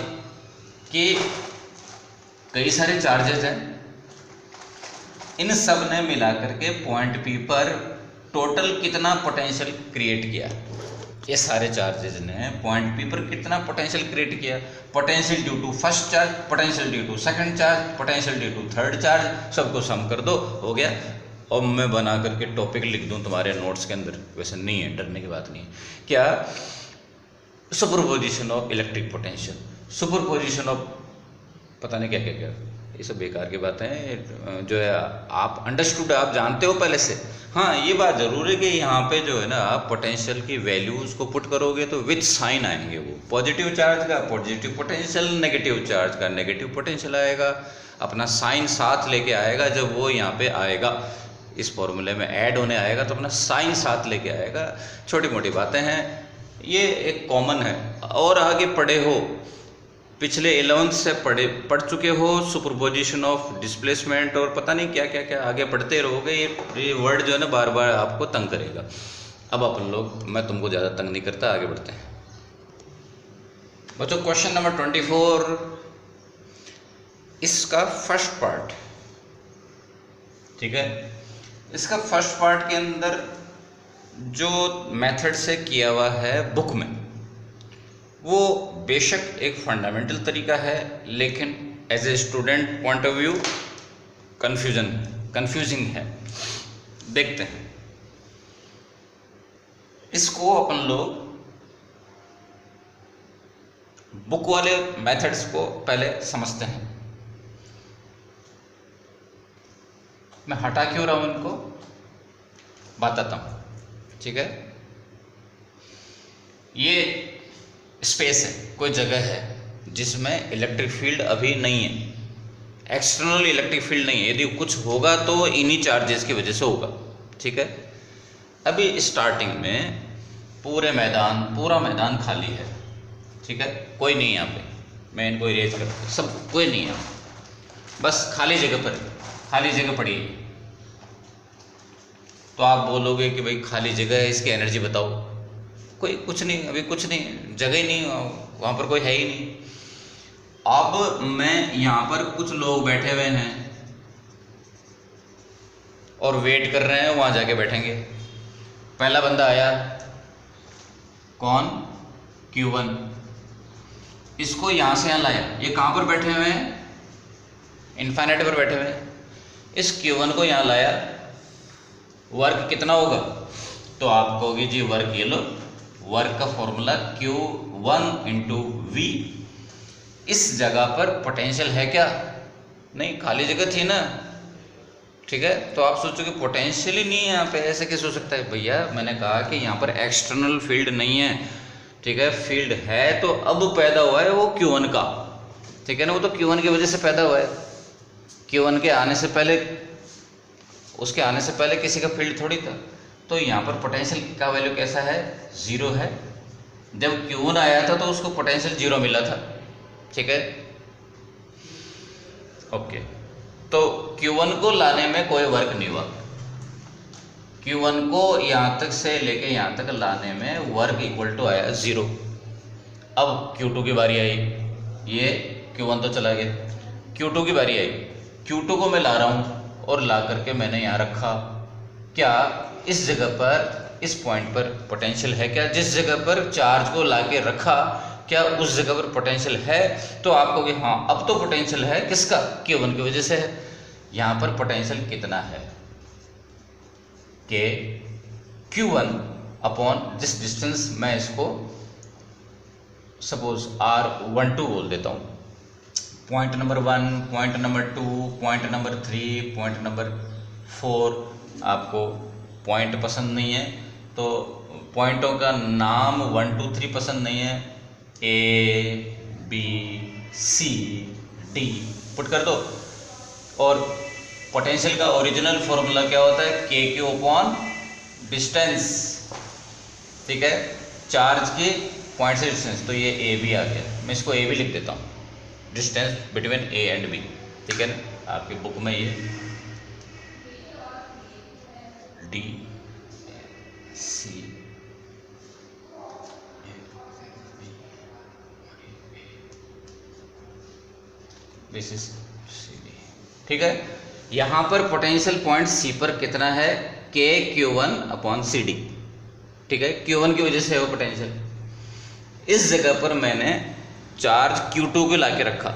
कि कई सारे चार्जेस हैं, इन सब ने मिला करके पॉइंट पी पर टोटल कितना पोटेंशियल क्रिएट किया। ये सारे चार्जेस ने पॉइंट पी पर कितना पोटेंशियल क्रिएट किया। Potential due to first charge, potential due to second charge, potential due to third charge, सबको सम कर दो, हो गया। अब मैं बना करके टॉपिक लिख दूं तुम्हारे नोट्स के अंदर, वैसे नहीं है, डरने की बात नहीं है। क्या? Superposition of electric potential, superposition of पता नहीं क्या क्या क्या, ये सब बेकार की बातें हैं जो है। आप अंडरस्टूड, आप जानते हो पहले से। हाँ, ये बात जरूर है कि यहाँ पे जो है ना, आप पोटेंशियल की वैल्यूज को पुट करोगे तो विथ साइन आएंगे, वो पॉजिटिव चार्ज का पॉजिटिव पोटेंशियल, नेगेटिव चार्ज का नेगेटिव पोटेंशियल आएगा, अपना साइन साथ लेके आएगा। जब वो यहाँ पे आएगा, इस फॉर्मूले में ऐड होने आएगा, तो अपना साइन साथ लेके आएगा। छोटी मोटी बातें हैं, ये एक कॉमन है। और आगे पढ़े हो, पिछले 11th से पढ़ चुके हो, सुपरपोजिशन ऑफ डिस्प्लेसमेंट और पता नहीं क्या क्या क्या, आगे पढ़ते रहोगे। ये वर्ड जो है ना बार बार आपको तंग करेगा। अब अपन लोग, मैं तुमको ज़्यादा तंग नहीं करता, आगे बढ़ते हैं बच्चों। क्वेश्चन नंबर 24, इसका फर्स्ट पार्ट, ठीक है। इसका फर्स्ट पार्ट के अंदर जो मेथड से किया हुआ है बुक में, वो बेशक एक फंडामेंटल तरीका है, लेकिन as a student point of view confusing है। देखते हैं इसको, अपन लोग बुक वाले मेथड्स को पहले समझते हैं। मैं हटा क्यों रहा हूं इनको, बताता हूं, ठीक है। ये स्पेस है, कोई जगह है जिसमें इलेक्ट्रिक फील्ड अभी नहीं है, एक्सटर्नल इलेक्ट्रिक फील्ड नहीं है। यदि कुछ होगा तो इन्हीं चार्जेस की वजह से होगा, ठीक है। अभी स्टार्टिंग में पूरा मैदान खाली है, ठीक है, कोई नहीं यहाँ पे। मैं इनको इरेज करता, सब कोई नहीं है, बस खाली जगह पड़ी है। तो आप बोलोगे कि भाई खाली जगह है, इसकी एनर्जी बताओ। कुछ नहीं, अभी कुछ नहीं, जगह ही नहीं, वहाँ पर कोई है ही नहीं। अब मैं यहाँ पर कुछ लोग बैठे हुए हैं और वेट कर रहे हैं, वहाँ जाके बैठेंगे। पहला बंदा आया, कौन? Q1। इसको यहाँ से यहाँ लाया, ये कहाँ पर बैठे हुए हैं? इन्फाइनाइट पर बैठे हुए हैं। इस Q1 को यहाँ लाया, वर्क कितना होगा? तो आप कहोगे जी वर्क, ये लो, वर्क का फॉर्मूला Q1 इंटू V। इस जगह पर पोटेंशियल है क्या? नहीं, खाली जगह थी ना, ठीक है। तो आप सोचोगे पोटेंशियल ही नहीं है यहाँ पे, ऐसे कैसे हो सकता है? भैया मैंने कहा कि यहाँ पर एक्सटर्नल फील्ड नहीं है, ठीक है। फील्ड है तो अब पैदा हुआ है वो Q1 का, ठीक है ना। वो तो Q1 की वजह से पैदा हुआ है। Q1 के आने से पहले, उसके आने से पहले किसी का फील्ड थोड़ी था। तो यहाँ पर पोटेंशियल का वैल्यू कैसा है? 0 है। जब Q1 आया था तो उसको पोटेंशियल 0 मिला था, ठीक है, ओके। तो Q1 को लाने में कोई वर्क नहीं हुआ। Q1 को यहाँ तक से लेके यहाँ तक लाने में वर्क इक्वल टू आया 0। अब Q2 की बारी आई, ये Q1 तो चला गया, Q2 की बारी आई। Q2 को मैं ला रहा हूँ और ला करके मैंने यहाँ रखा। क्या इस जगह पर, इस पॉइंट पर पोटेंशियल है क्या? जिस जगह पर चार्ज को ला के रखा, क्या उस जगह पर पोटेंशियल है? तो आप कहोगे हाँ, अब तो पोटेंशियल है। किसका? Q1 की वजह से है। यहाँ पर पोटेंशियल कितना है? कि Q1 अपॉन जिस डिस्टेंस, मैं इसको सपोज R12 बोल देता हूँ। Point number 1, point number 2, point number 3, point number 4। आपको पॉइंट पसंद नहीं है तो पॉइंटों का नाम 1 2 3 पसंद नहीं है, A B C D put कर दो। और पोटेंशियल का ओरिजिनल फॉर्मूला क्या होता है, के क्यू अपॉन डिस्टेंस, ठीक है, चार्ज की पॉइंट से डिस्टेंस। तो ये ए बी आ गया, मैं इसको ए बी लिख देता हूँ, distance between A and B, ठीक है ना। आपकी बुक में ये D C this is C D, ठीक है। यहाँ पर पोटेंशियल पॉइंट सी पर कितना है, K Q one upon C D, ठीक है। Q1 की वजह से है वो पोटेंशियल। इस जगह पर मैंने चार्ज Q2 को ला के रखा,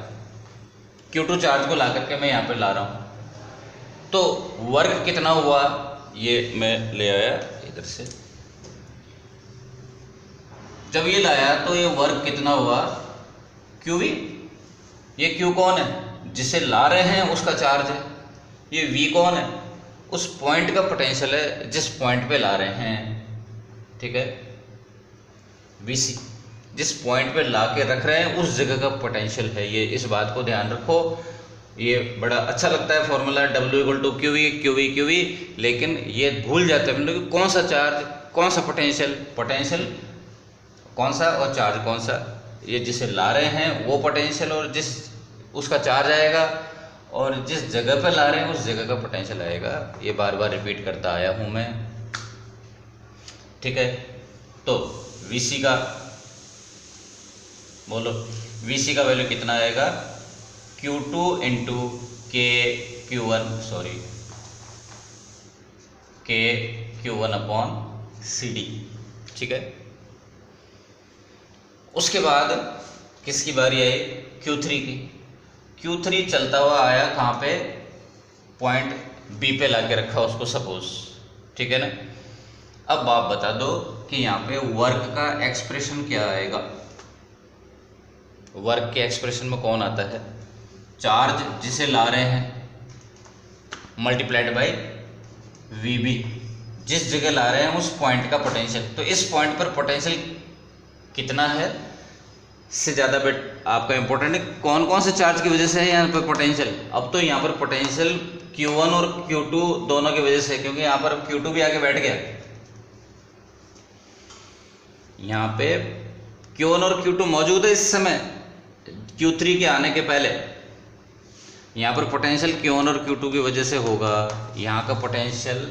Q2 चार्ज को ला करके मैं यहाँ पे ला रहा हूँ। तो वर्क कितना हुआ, ये मैं ले आया इधर से, जब ये लाया तो ये वर्क कितना हुआ, QV। ये Q कौन है, जिसे ला रहे हैं उसका चार्ज है। ये V कौन है, उस पॉइंट का पोटेंशियल है जिस पॉइंट पे ला रहे हैं, ठीक है। VC जिस पॉइंट पे ला के रख रहे हैं उस जगह का पोटेंशियल है ये, इस बात को ध्यान रखो। ये बड़ा अच्छा लगता है formula W = QV QV QV, लेकिन ये भूल जाते हैं कि कौन सा चार्ज कौन सा पोटेंशियल, पोटेंशियल कौन सा और चार्ज कौन सा। ये जिसे ला रहे हैं वो पोटेंशियल और जिस उसका चार्ज आएगा, और जिस जगह पे ला रहे हैं उस जगह का पोटेंशियल आएगा। ये बार बार रिपीट करता आया हूँ मैं, ठीक है। तो VC का बोलो, VC का वैल्यू कितना आएगा, Q2 इंटू के Q1 सॉरी के Q1 अपॉन CD, ठीक है। उसके बाद किसकी बारी आई, Q3 की। Q3 चलता हुआ आया कहाँ पे, पॉइंट B पे ला के रखा उसको सपोज, ठीक है ना। अब आप बता दो कि यहाँ पे वर्क का एक्सप्रेशन क्या आएगा। वर्क के एक्सप्रेशन में कौन आता है, चार्ज जिसे ला रहे हैं मल्टीप्लाइड बाई VB, जिस जगह ला रहे हैं उस पॉइंट का पोटेंशियल। तो इस पॉइंट पर पोटेंशियल कितना है से ज़्यादा बेट आपका इंपॉर्टेंट है, कौन कौन से चार्ज की वजह से है यहाँ पर पोटेंशियल। अब तो यहाँ पर पोटेंशियल Q1 और Q2 दोनों की वजह से, क्योंकि यहाँ पर Q2 भी आके बैठ गया। यहाँ पे Q1 और Q2 मौजूद है इस समय, Q3 के आने के पहले। यहाँ पर पोटेंशियल Q1 और Q2 की वजह से होगा। यहाँ का पोटेंशियल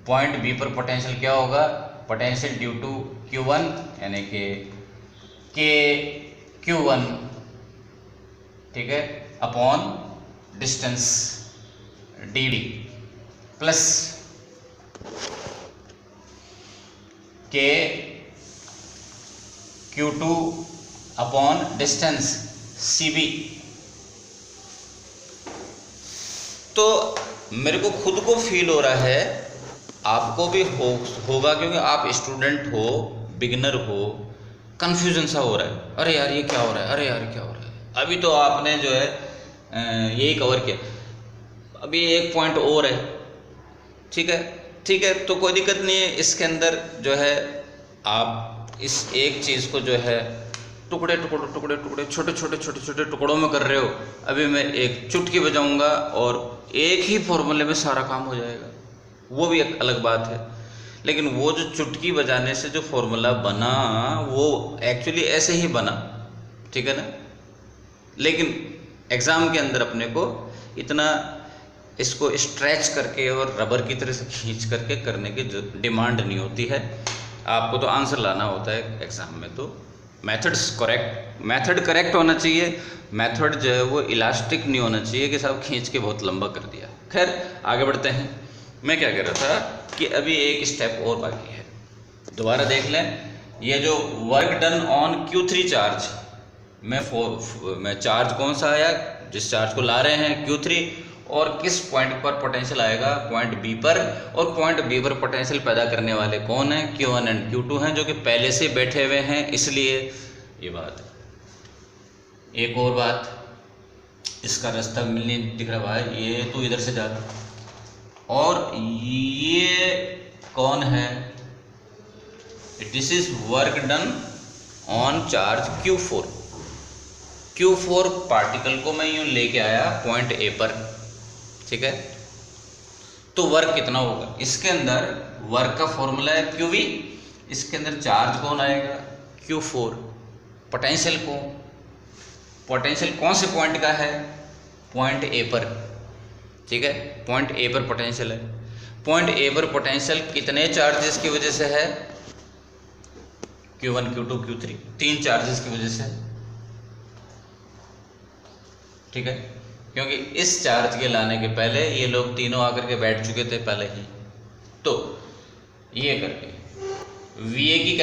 पॉइंट B पर पोटेंशियल क्या होगा, पोटेंशियल ड्यू टू Q1 यानी कि के Q1, ठीक है, अपॉन डिस्टेंस DD प्लस के Q2 अपॉन डिस्टेंस CB। तो मेरे को खुद को फील हो रहा है, आपको भी होगा, क्योंकि आप स्टूडेंट हो, बिगिनर हो, कंफ्यूजन सा हो रहा है, अरे यार ये क्या हो रहा है, अरे यार क्या हो रहा है। अभी तो आपने जो है यही कवर किया, अभी एक पॉइंट और है, ठीक है, ठीक है। तो कोई दिक्कत नहीं है, इसके अंदर जो है आप इस एक चीज़ को जो है टुकड़े टुकड़े टुकड़े टुकड़े छोटे छोटे छोटे छोटे टुकड़ों में कर रहे हो। अभी मैं एक चुटकी बजाऊंगा और एक ही फॉर्मूले में सारा काम हो जाएगा, वो भी एक अलग बात है। लेकिन वो जो चुटकी बजाने से जो फॉर्मूला बना वो एक्चुअली ऐसे ही बना, ठीक है ना। लेकिन एग्ज़ाम के अंदर अपने को इतना इसको स्ट्रेच करके और रबर की तरह से खींच करके करने की जो डिमांड नहीं होती है। आपको तो आंसर लाना होता है एग्ज़ाम में, तो मेथड करेक्ट होना चाहिए। मेथड जो है वो इलास्टिक नहीं होना चाहिए कि साहब खींच के बहुत लंबा कर दिया। खैर आगे बढ़ते हैं। मैं क्या कह रहा था कि अभी एक स्टेप और बाकी है, दोबारा देख लें। ये जो work done on Q3 charge में चार्ज कौन सा आया, जिस चार्ज को ला रहे हैं Q3, और किस पॉइंट पर पोटेंशियल आएगा, पॉइंट B पर। और पॉइंट B पर पोटेंशियल पैदा करने वाले कौन है, Q1 एंड Q2 हैं, जो कि पहले से बैठे हुए हैं, इसलिए ये बात। एक और बात, इसका रास्ता मिलने दिख रहा भाई, ये तो इधर से जा, और ये कौन है? This is work done on charge Q4। Q4 particle को मैं यूं लेके आया पॉइंट A पर, ठीक है। तो वर्क कितना होगा? इसके अंदर वर्क का फॉर्मूला है QV, इसके अंदर चार्ज कौन आएगा? Q4। पोटेंशियल कौन से पॉइंट का है? पॉइंट A पर, ठीक है। पॉइंट A पर पोटेंशियल है। पॉइंट A पर पोटेंशियल कितने चार्जेस की वजह से है? Q1 Q2 Q3, 3 चार्जेस की वजह से, ठीक है। क्योंकि इस चार्ज के लाने के पहले ये लोग तीनों आकर के बैठ चुके थे पहले ही। तो ये करके VA की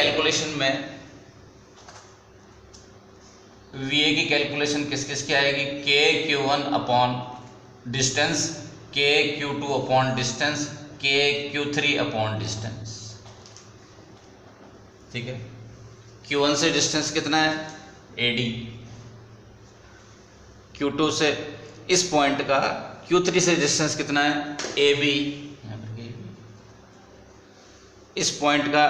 कैलकुलेशन किस किस की आएगी? KQ1 upon distance, KQ2 upon distance, KQ3 upon distance, ठीक है। Q1 से डिस्टेंस कितना है? AD। Q2 से इस पॉइंट का Q3 से डिस्टेंस कितना है? AB। इस पॉइंट का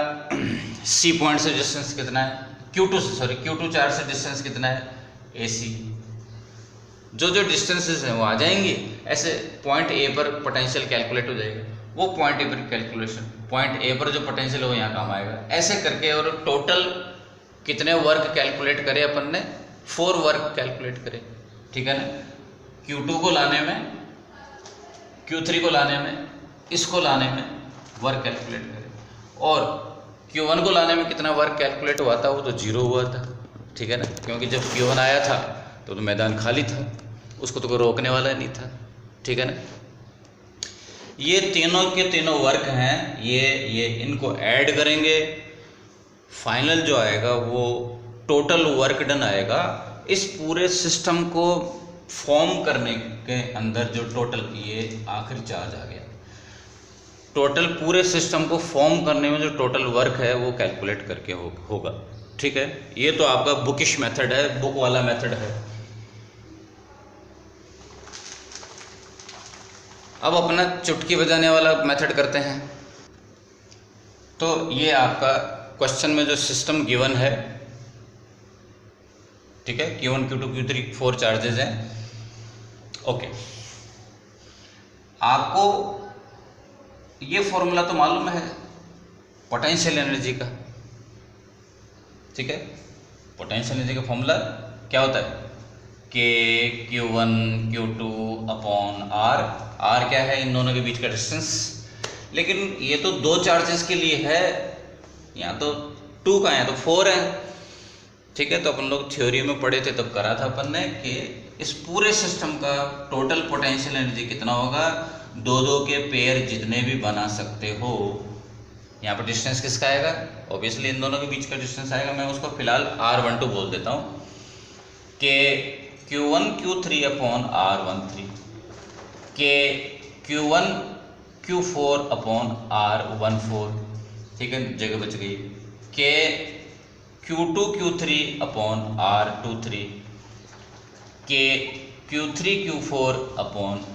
C पॉइंट से डिस्टेंस कितना है? Q2 चार्ज से डिस्टेंस कितना है? AC। जो डिस्टेंसेस हैं वो आ जाएंगी, ऐसे पॉइंट A पर पोटेंशियल कैलकुलेट हो जाएगा। वो पॉइंट A पर कैलकुलेशन, पॉइंट A पर जो पोटेंशियल है वो यहाँ काम आएगा। ऐसे करके और टोटल कितने वर्क कैलकुलेट करे अपन ने? 4 वर्क कैलकुलेट करे, ठीक है ना। Q2 को लाने में, Q3 को लाने में, इसको लाने में वर्क कैलकुलेट करे, और Q1 को लाने में कितना वर्क कैलकुलेट हुआ था? वो तो 0 हुआ था, ठीक है ना। क्योंकि जब Q1 आया था तो मैदान खाली था, उसको तो कोई रोकने वाला नहीं था, ठीक है ना। ये तीनों के तीनों वर्क हैं, ये इनको ऐड करेंगे, फाइनल जो आएगा वो टोटल वर्क डन आएगा। इस पूरे सिस्टम को फॉर्म करने के अंदर जो टोटल, ये आखिरी चार्ज आ गया, टोटल पूरे सिस्टम को फॉर्म करने में जो टोटल वर्क है वो कैलकुलेट करके होगा, ठीक है। ये तो आपका बुकिश मेथड है, बुक वाला मेथड है। अब अपना चुटकी बजाने वाला मेथड करते हैं। तो ये आपका क्वेश्चन में जो सिस्टम गिवन है, ठीक है, Q1 Q2 Q3 4 चार्जेस हैं, ओके। आपको ये फॉर्मूला तो मालूम है पोटेंशियल एनर्जी का, ठीक है। पोटेंशियल एनर्जी का फॉर्मूला क्या होता है? KQ1 Q2 अपॉन R क्या है? इन दोनों के बीच का डिस्टेंस। लेकिन ये तो 2 चार्जेस के लिए है, यहाँ तो 2 का है, तो 4 है, ठीक है। तो अपन लोग थ्योरी में पढ़े थे, तब करा था अपन ने कि इस पूरे सिस्टम का टोटल पोटेंशियल एनर्जी कितना होगा? 2 के पेयर जितने भी बना सकते हो। यहाँ पर डिस्टेंस किसका आएगा? ऑब्वियसली इन दोनों के बीच का डिस्टेंस आएगा। मैं उसको फिलहाल R12 बोल देता हूँ कि Q1 Q3 अपॉन R13, के Q1 Q4 अपॉन R14, ठीक है, जगह बच गई। के Q2 Q3 अपॉन R23, के Q3 Q4 upon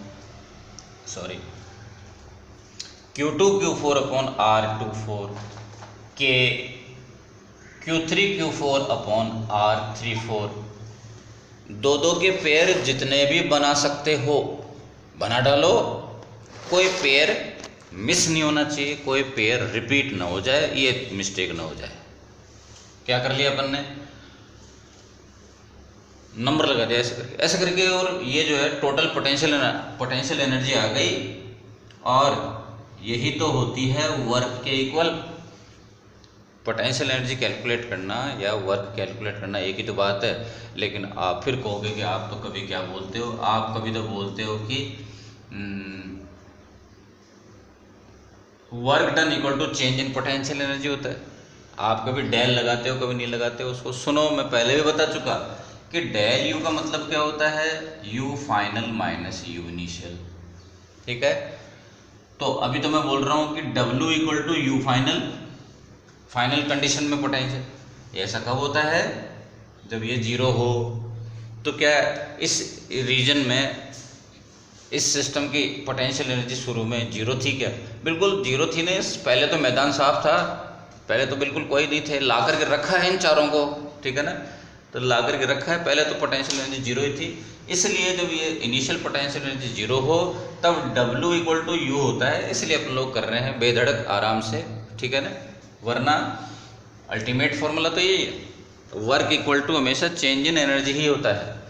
Q2 Q4 upon R24, के Q3 Q4 अपॉन R34। 2 के पेयर जितने भी बना सकते हो बना डालो, कोई पेयर मिस नहीं होना चाहिए, कोई पेयर रिपीट ना हो जाए, ये मिस्टेक ना हो जाए। क्या कर लिया अपन ने? नंबर लगा दिया ऐसे करके, और ये जो है टोटल पोटेंशियल एनर्जी आ गई। और यही तो होती है वर्क के इक्वल। पोटेंशियल एनर्जी कैलकुलेट करना या वर्क कैलकुलेट करना एक ही तो बात है। लेकिन आप फिर कहोगे कि आप तो कभी क्या बोलते हो, आप कभी तो बोलते हो कि work done equal to change in potential energy होता है। आप कभी डेल लगाते हो, कभी नहीं लगाते हो। उसको सुनो, मैं पहले भी बता चुका कि डेल यू का मतलब क्या होता है? You final minus you initial, ठीक है। तो अभी तो मैं बोल रहा हूँ कि W equal to U final condition में पोटेंशियल। ऐसा कब होता है? जब ये 0 हो। तो क्या इस रीजन में इस सिस्टम की पोटेंशियल एनर्जी शुरू में जीरो थी क्या? बिल्कुल जीरो थी नहीं, पहले तो मैदान साफ था, पहले तो बिल्कुल कोई नहीं थे, ला करके रखा है इन चारों को, ठीक है ना, तो ला करके रखा है, पहले तो पोटेंशियल एनर्जी जीरो ही थी। इसलिए जब ये इनिशियल पोटेंशियल एनर्जी जीरो हो तब W इक्वल टू यू होता है, इसलिए अपन लोग कर रहे हैं बेधड़क आराम से, ठीक है ना, वरना अल्टीमेट फॉर्मूला तो यही है, वर्क इक्वल टू हमेशा चेंज इन एनर्जी ही होता है।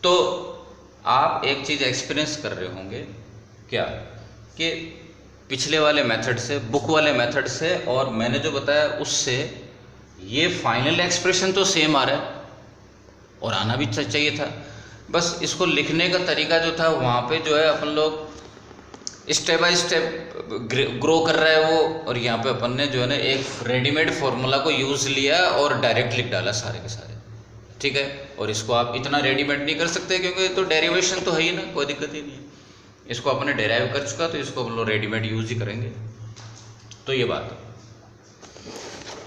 तो आप एक चीज़ एक्सपीरियंस कर रहे होंगे क्या, कि पिछले वाले मेथड से, बुक वाले मेथड से और मैंने जो बताया उससे ये फाइनल एक्सप्रेशन तो सेम आ रहा है और आना भी चाहिए था, बस इसको लिखने का तरीका जो था वहाँ पे जो है अपन लोग स्टेप बाय स्टेप ग्रो कर रहा है वो, और यहाँ पे अपन ने जो है ना एक रेडीमेड फॉर्मूला को यूज़ लिया और डायरेक्ट लिख डाला सारे के सारे, ठीक है। और इसको आप इतना रेडीमेड नहीं कर सकते क्योंकि तो डेरिवेशन तो है ही ना, कोई दिक्कत ही नहीं है, इसको अपने डेराइव कर चुका तो इसको हम लोग रेडीमेड यूज़ ही करेंगे। तो ये बात,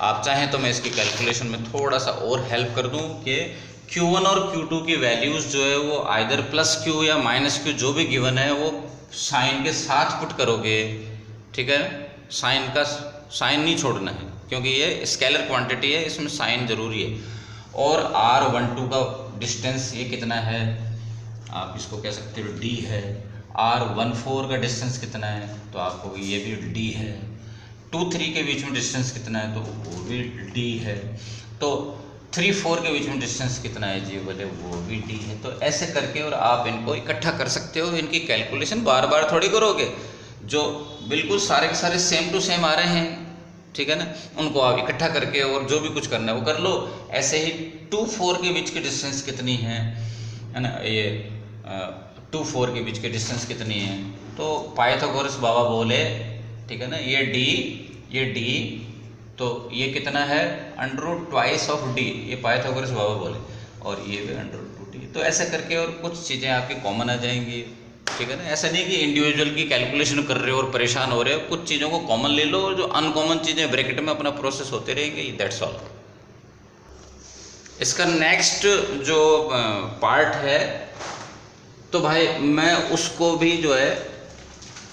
आप चाहें तो मैं इसकी कैलकुलेशन में थोड़ा सा और हेल्प कर दूं कि Q1 और Q2 की वैल्यूज़ जो है वो आइदर प्लस Q या माइनस Q जो भी गिवन है वो साइन के साथ पुट करोगे, ठीक है, साइन नहीं छोड़ना है क्योंकि ये स्केलर क्वांटिटी है, इसमें साइन जरूरी है। और R12 का डिस्टेंस ये कितना है, आप इसको कह सकते हो D है। R14 का डिस्टेंस कितना है, तो आपको ये भी D है। 2-3 के बीच में डिस्टेंस कितना है, तो वो भी D है। तो 3-4 के बीच में डिस्टेंस कितना है जी, बोले वो भी D है। तो ऐसे करके और आप इनको इकट्ठा कर सकते हो, इनकी कैलकुलेशन बार बार थोड़ी करोगे, जो बिल्कुल सारे के सारे सेम टू सेम आ रहे हैं, ठीक है ना, उनको आप इकट्ठा करके और जो भी कुछ करना है वो कर लो। ऐसे ही 2-4 के बीच की डिस्टेंस कितनी है ना, ये 2-4 के बीच की डिस्टेंस कितनी है, तो पाइथागोरस बाबा बोले, ठीक है ना, ये D तो ये कितना है √2 ऑफ D, ये पाइथागोरस बाबा बोले, और ये भी √2D। तो ऐसे करके और कुछ चीज़ें आपकी कॉमन आ जाएंगी, ठीक है ना। ऐसा नहीं कि इंडिविजुअल की कैलकुलेशन कर रहे हो और परेशान हो रहे हो, कुछ चीज़ों को कॉमन ले लो और जो अनकॉमन चीज़ें ब्रैकेट में अपना प्रोसेस होते रहेंगे, दैट्स ऑल। इसका नेक्स्ट जो पार्ट है तो भाई मैं उसको भी जो है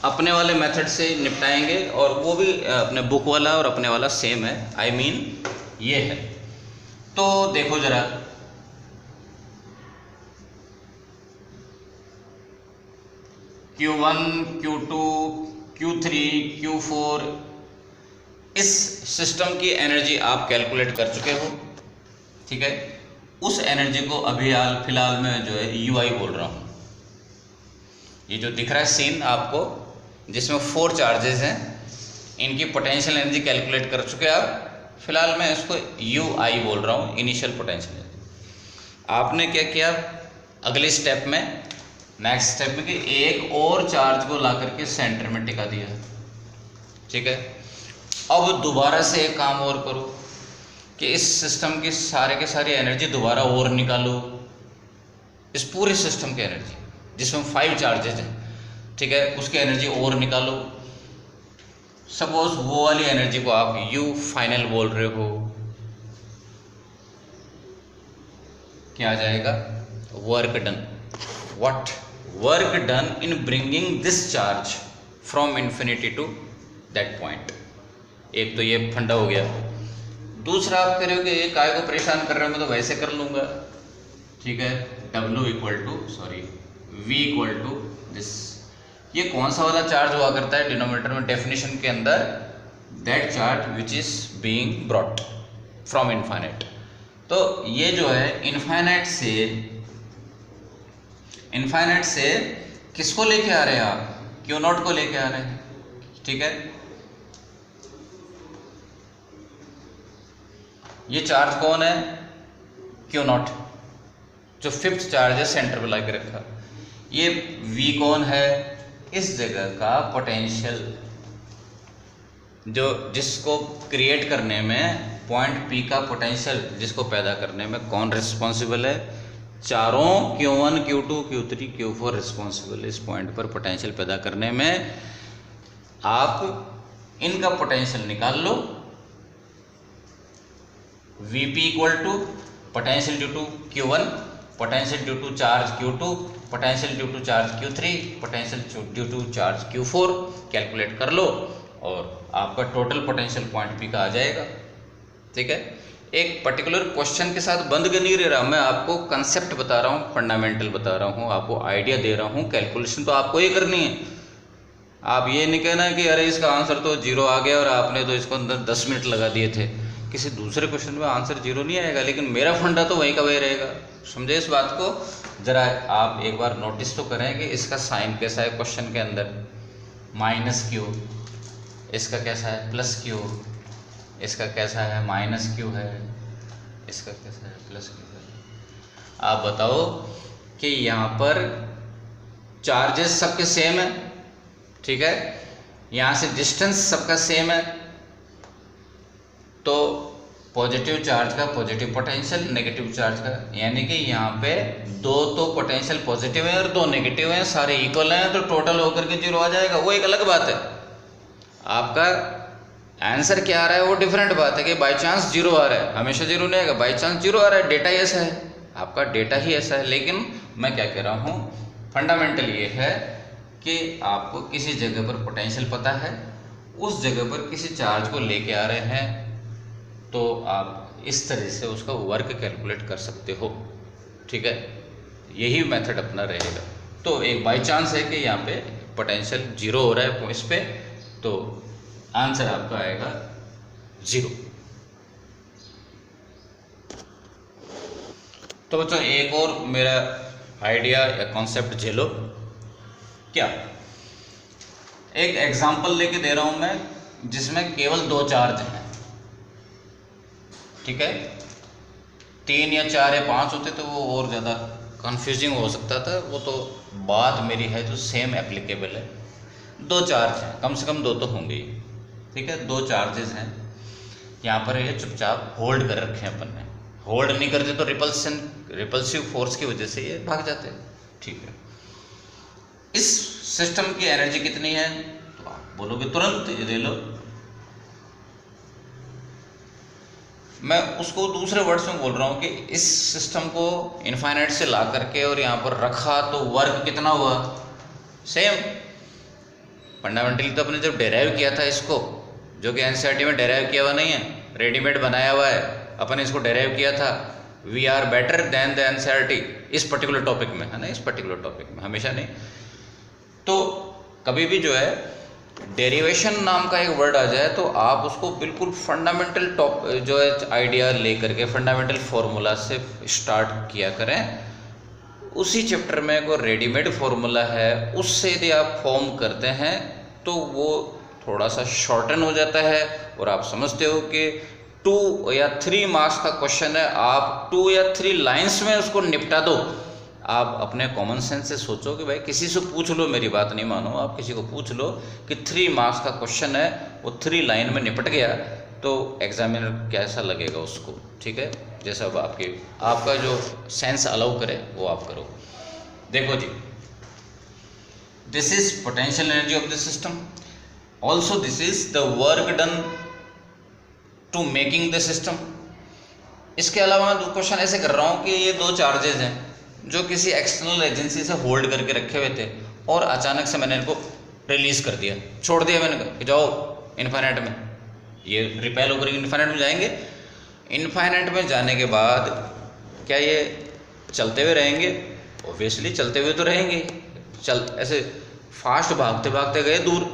अपने वाले मेथड से निपटाएंगे, और वो भी अपने बुक वाला और अपने वाला सेम है, आई मीन ये है। तो देखो जरा, Q1, Q2, Q3, Q4 इस सिस्टम की एनर्जी आप कैलकुलेट कर चुके हो, ठीक है। उस एनर्जी को अभी फिलहाल मैं जो है UI बोल रहा हूँ। ये जो दिख रहा है सीन आपको, जिसमें 4 चार्जेस हैं, इनकी पोटेंशियल एनर्जी कैलकुलेट कर चुके आप, फिलहाल मैं इसको UI बोल रहा हूँ, इनिशियल पोटेंशियल एनर्जी। आपने क्या किया अगले स्टेप में, नेक्स्ट स्टेप में, कि एक और चार्ज को ला करके सेंटर में टिका दिया, ठीक है। अब दोबारा से एक काम और करो कि इस सिस्टम की सारे के सारी एनर्जी दोबारा और निकालो, इस पूरे सिस्टम की एनर्जी जिसमें 5 चार्जेस हैं, ठीक है, उसकी एनर्जी और निकालो। सपोज वो वाली एनर्जी को आप U फाइनल बोल रहे हो, क्या आ जाएगा, work done. What work done in bringing this charge from infinity to that point. एक तो ये फंडा हो गया। दूसरा आप कह रहे हो कि ये काय को परेशान कर रहे हो, मैं तो वैसे कर लूंगा, ठीक है, V इक्वल टू दिस। ये कौन सा वाला चार्ज हुआ करता है डिनोमिनेटर में, डेफिनेशन के अंदर, that charge which is being brought from infinite. तो ये जो है इनफाइनाइट से किसको लेके आ रहे हैं आप, Q0 को लेके आ रहे हैं, ठीक है। ये चार्ज कौन है, Q0, जो 5th चार्ज है सेंटर पे लाके रखा। ये V कौन है, इस जगह का पोटेंशियल, जो जिसको क्रिएट करने में, पॉइंट P का पोटेंशियल जिसको पैदा करने में कौन रिस्पॉन्सिबल है, चारों Q1, Q2, Q3, Q4 responsible है इस पॉइंट पर पोटेंशियल पैदा करने में। आप इनका पोटेंशियल निकाल लो, Vp equal to potential due to Q1 potential due to charge Q2, potential due to charge Q3, potential due to charge Q4 calculate कर लो और आपका टोटल पोटेंशियल पॉइंट P का आ जाएगा। ठीक है, एक पर्टिकुलर क्वेश्चन के साथ बंद के नहीं रह रहा, मैं आपको कंसेप्ट बता रहा हूँ, फंडामेंटल बता रहा हूँ, आपको आइडिया दे रहा हूँ। कैलकुलेशन तो आपको ही करनी है। आप ये नहीं कहना कि अरे इसका आंसर तो 0 आ गया और आपने तो इसको अंदर 10 मिनट लगा दिए थे। किसी दूसरे क्वेश्चन में आंसर 0 नहीं आएगा, लेकिन मेरा फंडा तो वहीं का वही रहेगा। समझे इस बात को? जरा आप एक बार नोटिस तो करें कि इसका साइन कैसा है क्वेश्चन के अंदर, -Q, इसका कैसा है +Q, इसका कैसा है -Q है, इसका कैसा है +Q है। आप बताओ कि यहाँ पर चार्जेस सबके सेम है, ठीक है, यहाँ से डिस्टेंस सबका सेम है, तो पॉजिटिव चार्ज का पॉजिटिव पोटेंशियल, नेगेटिव चार्ज का, यानी कि यहाँ पे 2 तो पोटेंशियल पॉजिटिव है और 2 नेगेटिव हैं, सारे इक्वल हैं, तो टोटल होकर के 0 आ जाएगा। वो एक अलग बात है। आपका आंसर क्या आ रहा है वो डिफरेंट बात है कि बाई चांस 0 आ रहा है, हमेशा 0 नहीं आएगा, बाई चांस 0 आ रहा है, डेटा ही ऐसा है, आपका डेटा ही ऐसा है। लेकिन मैं क्या कह रहा हूँ, फंडामेंटल ये है कि आपको किसी जगह पर पोटेंशियल पता है, उस जगह पर किसी चार्ज को लेके आ रहे हैं, तो आप इस तरह से उसका वर्क कैलकुलेट कर सकते हो। ठीक है, यही मेथड अपना रहेगा। तो एक बाई चांस है कि यहाँ पे पोटेंशियल 0 हो रहा है इस पे, तो आंसर आपका आएगा 0। तो बच्चों एक और मेरा आइडिया या कॉन्सेप्ट झेलो। क्या, एक एग्जांपल लेके दे रहा हूं मैं जिसमें केवल 2 चार्ज हैं। ठीक है, 3 या 4 या 5 होते तो वो और ज़्यादा कंफ्यूजिंग हो सकता था, वो तो बात मेरी है जो सेम एप्लीकेबल है। 2 चार्ज हैं, कम से कम 2 तो होंगे ही। ठीक है, 2 चार्जेस हैं, यहाँ पर ये चुपचाप होल्ड कर रखे हैं अपन ने। होल्ड नहीं करते तो रिपल्सिव फोर्स की वजह से ये भाग जाते हैं। ठीक है, इस सिस्टम की एनर्जी कितनी है, तो आप बोलोगे तुरंत ये ले लो। मैं उसको दूसरे वर्ड्स में बोल रहा हूँ कि इस सिस्टम को इनफाइनाइट से ला करके और यहाँ पर रखा तो वर्क कितना हुआ, सेम। फंडामेंटली तो अपने जब डेराइव किया था इसको, जो कि एनसीईआरटी में डेराइव किया हुआ नहीं है, रेडीमेड बनाया हुआ है, अपन इसको डेराइव किया था। We are better than the NCERT इस पर्टिकुलर टॉपिक में, है ना, इस पर्टिकुलर टॉपिक में, हमेशा नहीं। तो कभी भी जो है डेरिवेशन नाम का एक वर्ड आ जाए तो आप उसको बिल्कुल फंडामेंटल टॉप जो है आइडिया लेकर के फंडामेंटल फॉर्मूला से स्टार्ट किया करें। उसी चैप्टर में कोई रेडीमेड फॉर्मूला है, उससे यदि आप फॉर्म करते हैं तो वो थोड़ा सा शॉर्टन हो जाता है और आप समझते हो कि 2 या 3 मार्क्स का क्वेश्चन है, आप 2 या 3 लाइन्स में उसको निपटा दो। आप अपने कॉमन सेंस से सोचो कि भाई किसी से पूछ लो, मेरी बात नहीं मानो, आप किसी को पूछ लो कि 3 मार्क्स का क्वेश्चन है, वो 3 लाइन में निपट गया, तो एग्जामिनर कैसा लगेगा उसको। ठीक है, जैसा आपका जो सेंस अलाउ करे वो आप करो। देखो जी, this is potential energy of the system, also this is the work done to making the system. इसके अलावा मैं क्वेश्चन ऐसे कर रहा हूँ कि ये 2 चार्जेज हैं जो किसी एक्सटर्नल एजेंसी से होल्ड करके रखे हुए थे और अचानक से मैंने इनको रिलीज कर दिया, छोड़ दिया मैंने कि जाओ इनफाइनाइट में, ये रिपेल होकर इनफाइनाइट में जाएंगे। इनफाइनाइट में जाने के बाद क्या ये चलते हुए रहेंगे? ऑब्वियसली चलते हुए तो रहेंगे, ऐसे फास्ट भागते भागते गए दूर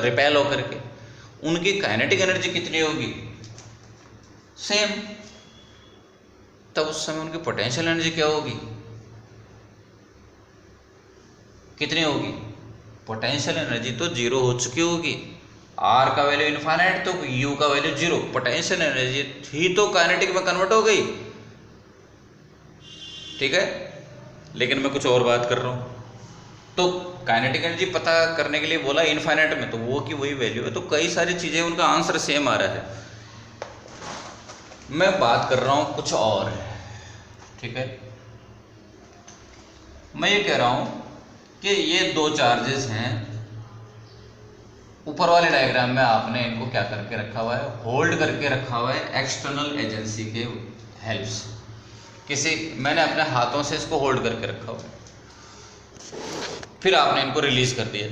रिपेल होकर के। उनकी काइनेटिक एनर्जी कितनी होगी? सेम। तब उस समय उनकी पोटेंशियल एनर्जी क्या होगी, कितनी होगी? पोटेंशियल एनर्जी तो 0 हो चुकी होगी। R का वैल्यू इनफाइनाइट तो U का वैल्यू 0, पोटेंशियल एनर्जी ही तो काइनेटिक में कन्वर्ट हो गई। ठीक है, लेकिन मैं कुछ और बात कर रहा हूँ। तो काइनेटिक एनर्जी पता करने के लिए बोला इनफाइनाइट में, तो वो की वही वैल्यू है, तो कई सारी चीज़ें उनका आंसर सेम आ रहा है। मैं बात कर रहा हूँ कुछ और। ठीक है, मैं ये कह रहा हूँ कि ये 2 चार्जेस हैं, ऊपर वाले डायग्राम में आपने इनको क्या करके रखा हुआ है, होल्ड करके रखा हुआ है एक्सटर्नल एजेंसी के हेल्प से। मैंने अपने हाथों से इसको होल्ड करके रखा हुआ, फिर आपने इनको रिलीज कर दिया,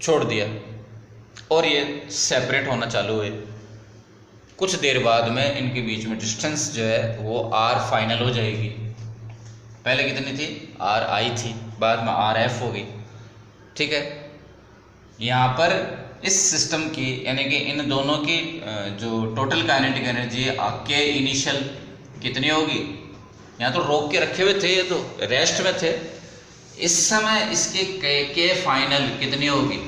छोड़ दिया, और ये सेपरेट होना चालू हुए। कुछ देर बाद में इनके बीच में डिस्टेंस जो है वो आर फाइनल हो जाएगी। पहले कितनी थी? आर आई थी, बाद में आर एफ हो गई। ठीक है, यहाँ पर इस सिस्टम की यानी कि इन दोनों की जो टोटल काइनेटिक एनर्जी के इनिशियल कितनी होगी? यहाँ तो रोक के रखे हुए थे, ये तो रेस्ट में थे। इस समय इसके के फाइनल कितनी होगी?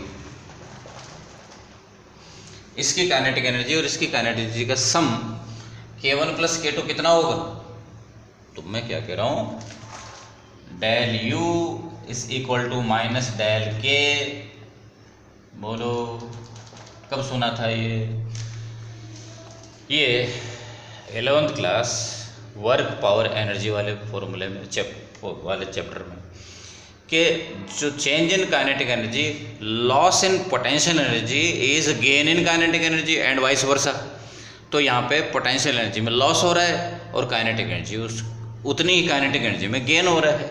इसकी काइनेटिक एनर्जी और इसकी काइनेटिक एनर्जी का सम k1 प्लस k2 कितना होगा? तो मैं क्या कह रहा हूँ, del u is equal to minus del k। बोलो कब सुना था ये 11th class work power energy वाले फॉर्मूले में चैप्टर में, कि जो change in kinetic energy, loss in potential energy is gain in kinetic energy and vice versa. तो यहाँ पे पोटेंशियल एनर्जी में लॉस हो रहा है और काइनेटिक एनर्जी उतनी ही काइनेटिक एनर्जी में गेन हो रहा है।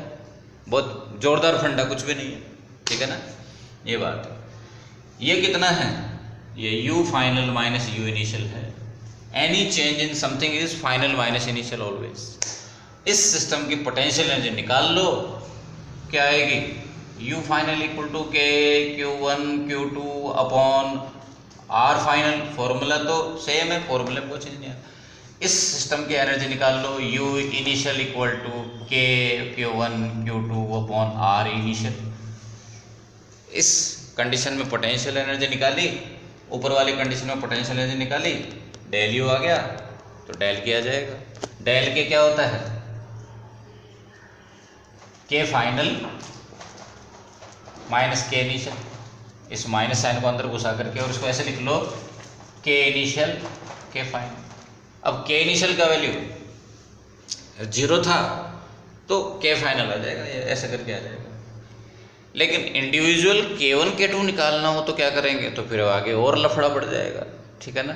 बहुत जोरदार फंडा, कुछ भी नहीं है। ठीक है ना, ये बात है। ये कितना है? ये u final minus u initial है। Any change in something is final minus initial always. इस सिस्टम की पोटेंशियल एनर्जी निकाल लो, क्या आएगी? u final equal to k q1 q2 upon r final. Formula तो सेम है, फॉर्मूले में कोई चेंज नहीं है। इस सिस्टम की एनर्जी निकाल लो, u initial equal to k q1 q2 upon r initial. इस कंडीशन में पोटेंशियल एनर्जी निकाली, ऊपर वाली कंडीशन में पोटेंशियल एनर्जी निकाली, डेल यू आ गया तो डेल के आ जाएगा। डेल के क्या होता है? के फाइनल माइनस के इनिशियल। इस माइनस साइन को अंदर घुसा करके और इसको ऐसे लिख लो, के इनिशियल के फाइनल। अब के इनिशियल का वैल्यू 0 था तो के फाइनल आ जाएगा, ऐसे करके आ जाएगा। लेकिन इंडिविजुअल k1 k2 निकालना हो तो क्या करेंगे? तो फिर आगे और लफड़ा बढ़ जाएगा। ठीक है ना,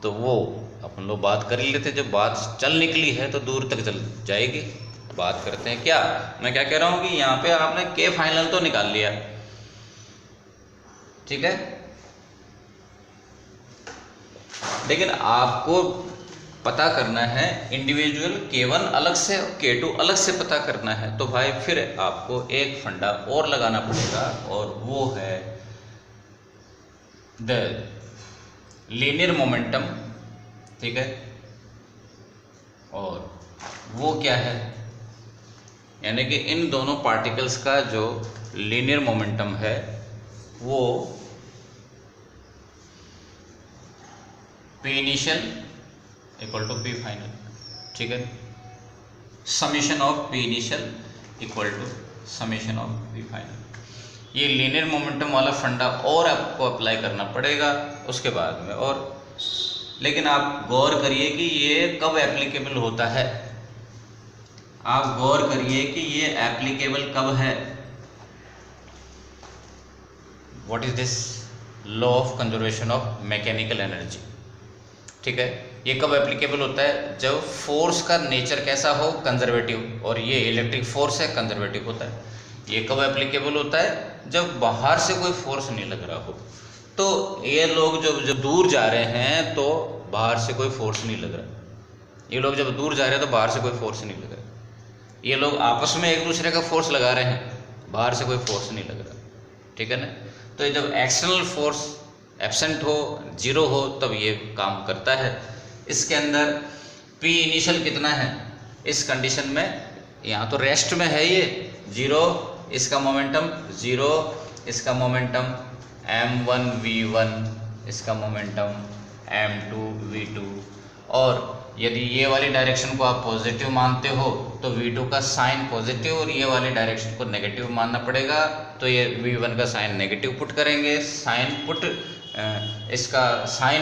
तो वो अपन लोग बात कर ही लेते। जब बात चल निकली है तो दूर तक चल जाएगी। बात करते हैं क्या, मैं क्या कह रहा हूँ कि यहाँ पे आपने के फाइनल तो निकाल लिया, ठीक है, लेकिन आपको पता करना है इंडिविजुअल k1 अलग से और k2 अलग से पता करना है। तो भाई फिर आपको एक फंडा और लगाना पड़ेगा, और वो है द लीनियर मोमेंटम। ठीक है, और वो क्या है? यानी कि इन दोनों पार्टिकल्स का जो लीनियर मोमेंटम है वो P initial equal to P final. ठीक है, summation of P initial equal to summation of P final. ये लीनियर मोमेंटम वाला फंडा और आपको अप्लाई करना पड़ेगा उसके बाद में। और लेकिन आप गौर करिए कि ये कब एप्लीकेबल होता है। आप गौर करिए कि ये एप्लीकेबल कब है। What is this? Law of conservation of mechanical energy. ठीक है, ये कब एप्लीकेबल होता है? जब फोर्स का नेचर कैसा हो? कंजर्वेटिव। और ये इलेक्ट्रिक फोर्स है, कंजर्वेटिव होता है। ये कब एप्लीकेबल होता है? जब बाहर से कोई फोर्स नहीं लग रहा हो। तो ये लोग जब दूर जा रहे हैं तो बाहर से कोई फोर्स नहीं लग रहा। ये लोग जब दूर जा रहे हैं तो बाहर से कोई फोर्स नहीं लग रहा। ये लोग आपस में एक दूसरे का फोर्स लगा रहे हैं, बाहर से कोई फोर्स नहीं लग रहा। ठीक है ना, तो जब एक्सटर्नल फोर्स एब्सेंट हो, 0 हो, तब ये काम करता है। इसके अंदर P इनिशियल कितना है इस कंडीशन में? यहाँ तो रेस्ट में है, ये 0, इसका मोमेंटम 0, इसका मोमेंटम m1 v1, इसका मोमेंटम m2 v2। और यदि ये वाली डायरेक्शन को आप पॉजिटिव मानते हो तो v2 का साइन पॉजिटिव, और ये वाली डायरेक्शन को नेगेटिव मानना पड़ेगा। तो ये v1 का साइन नेगेटिव पुट करेंगे, साइन पुट इसका साइन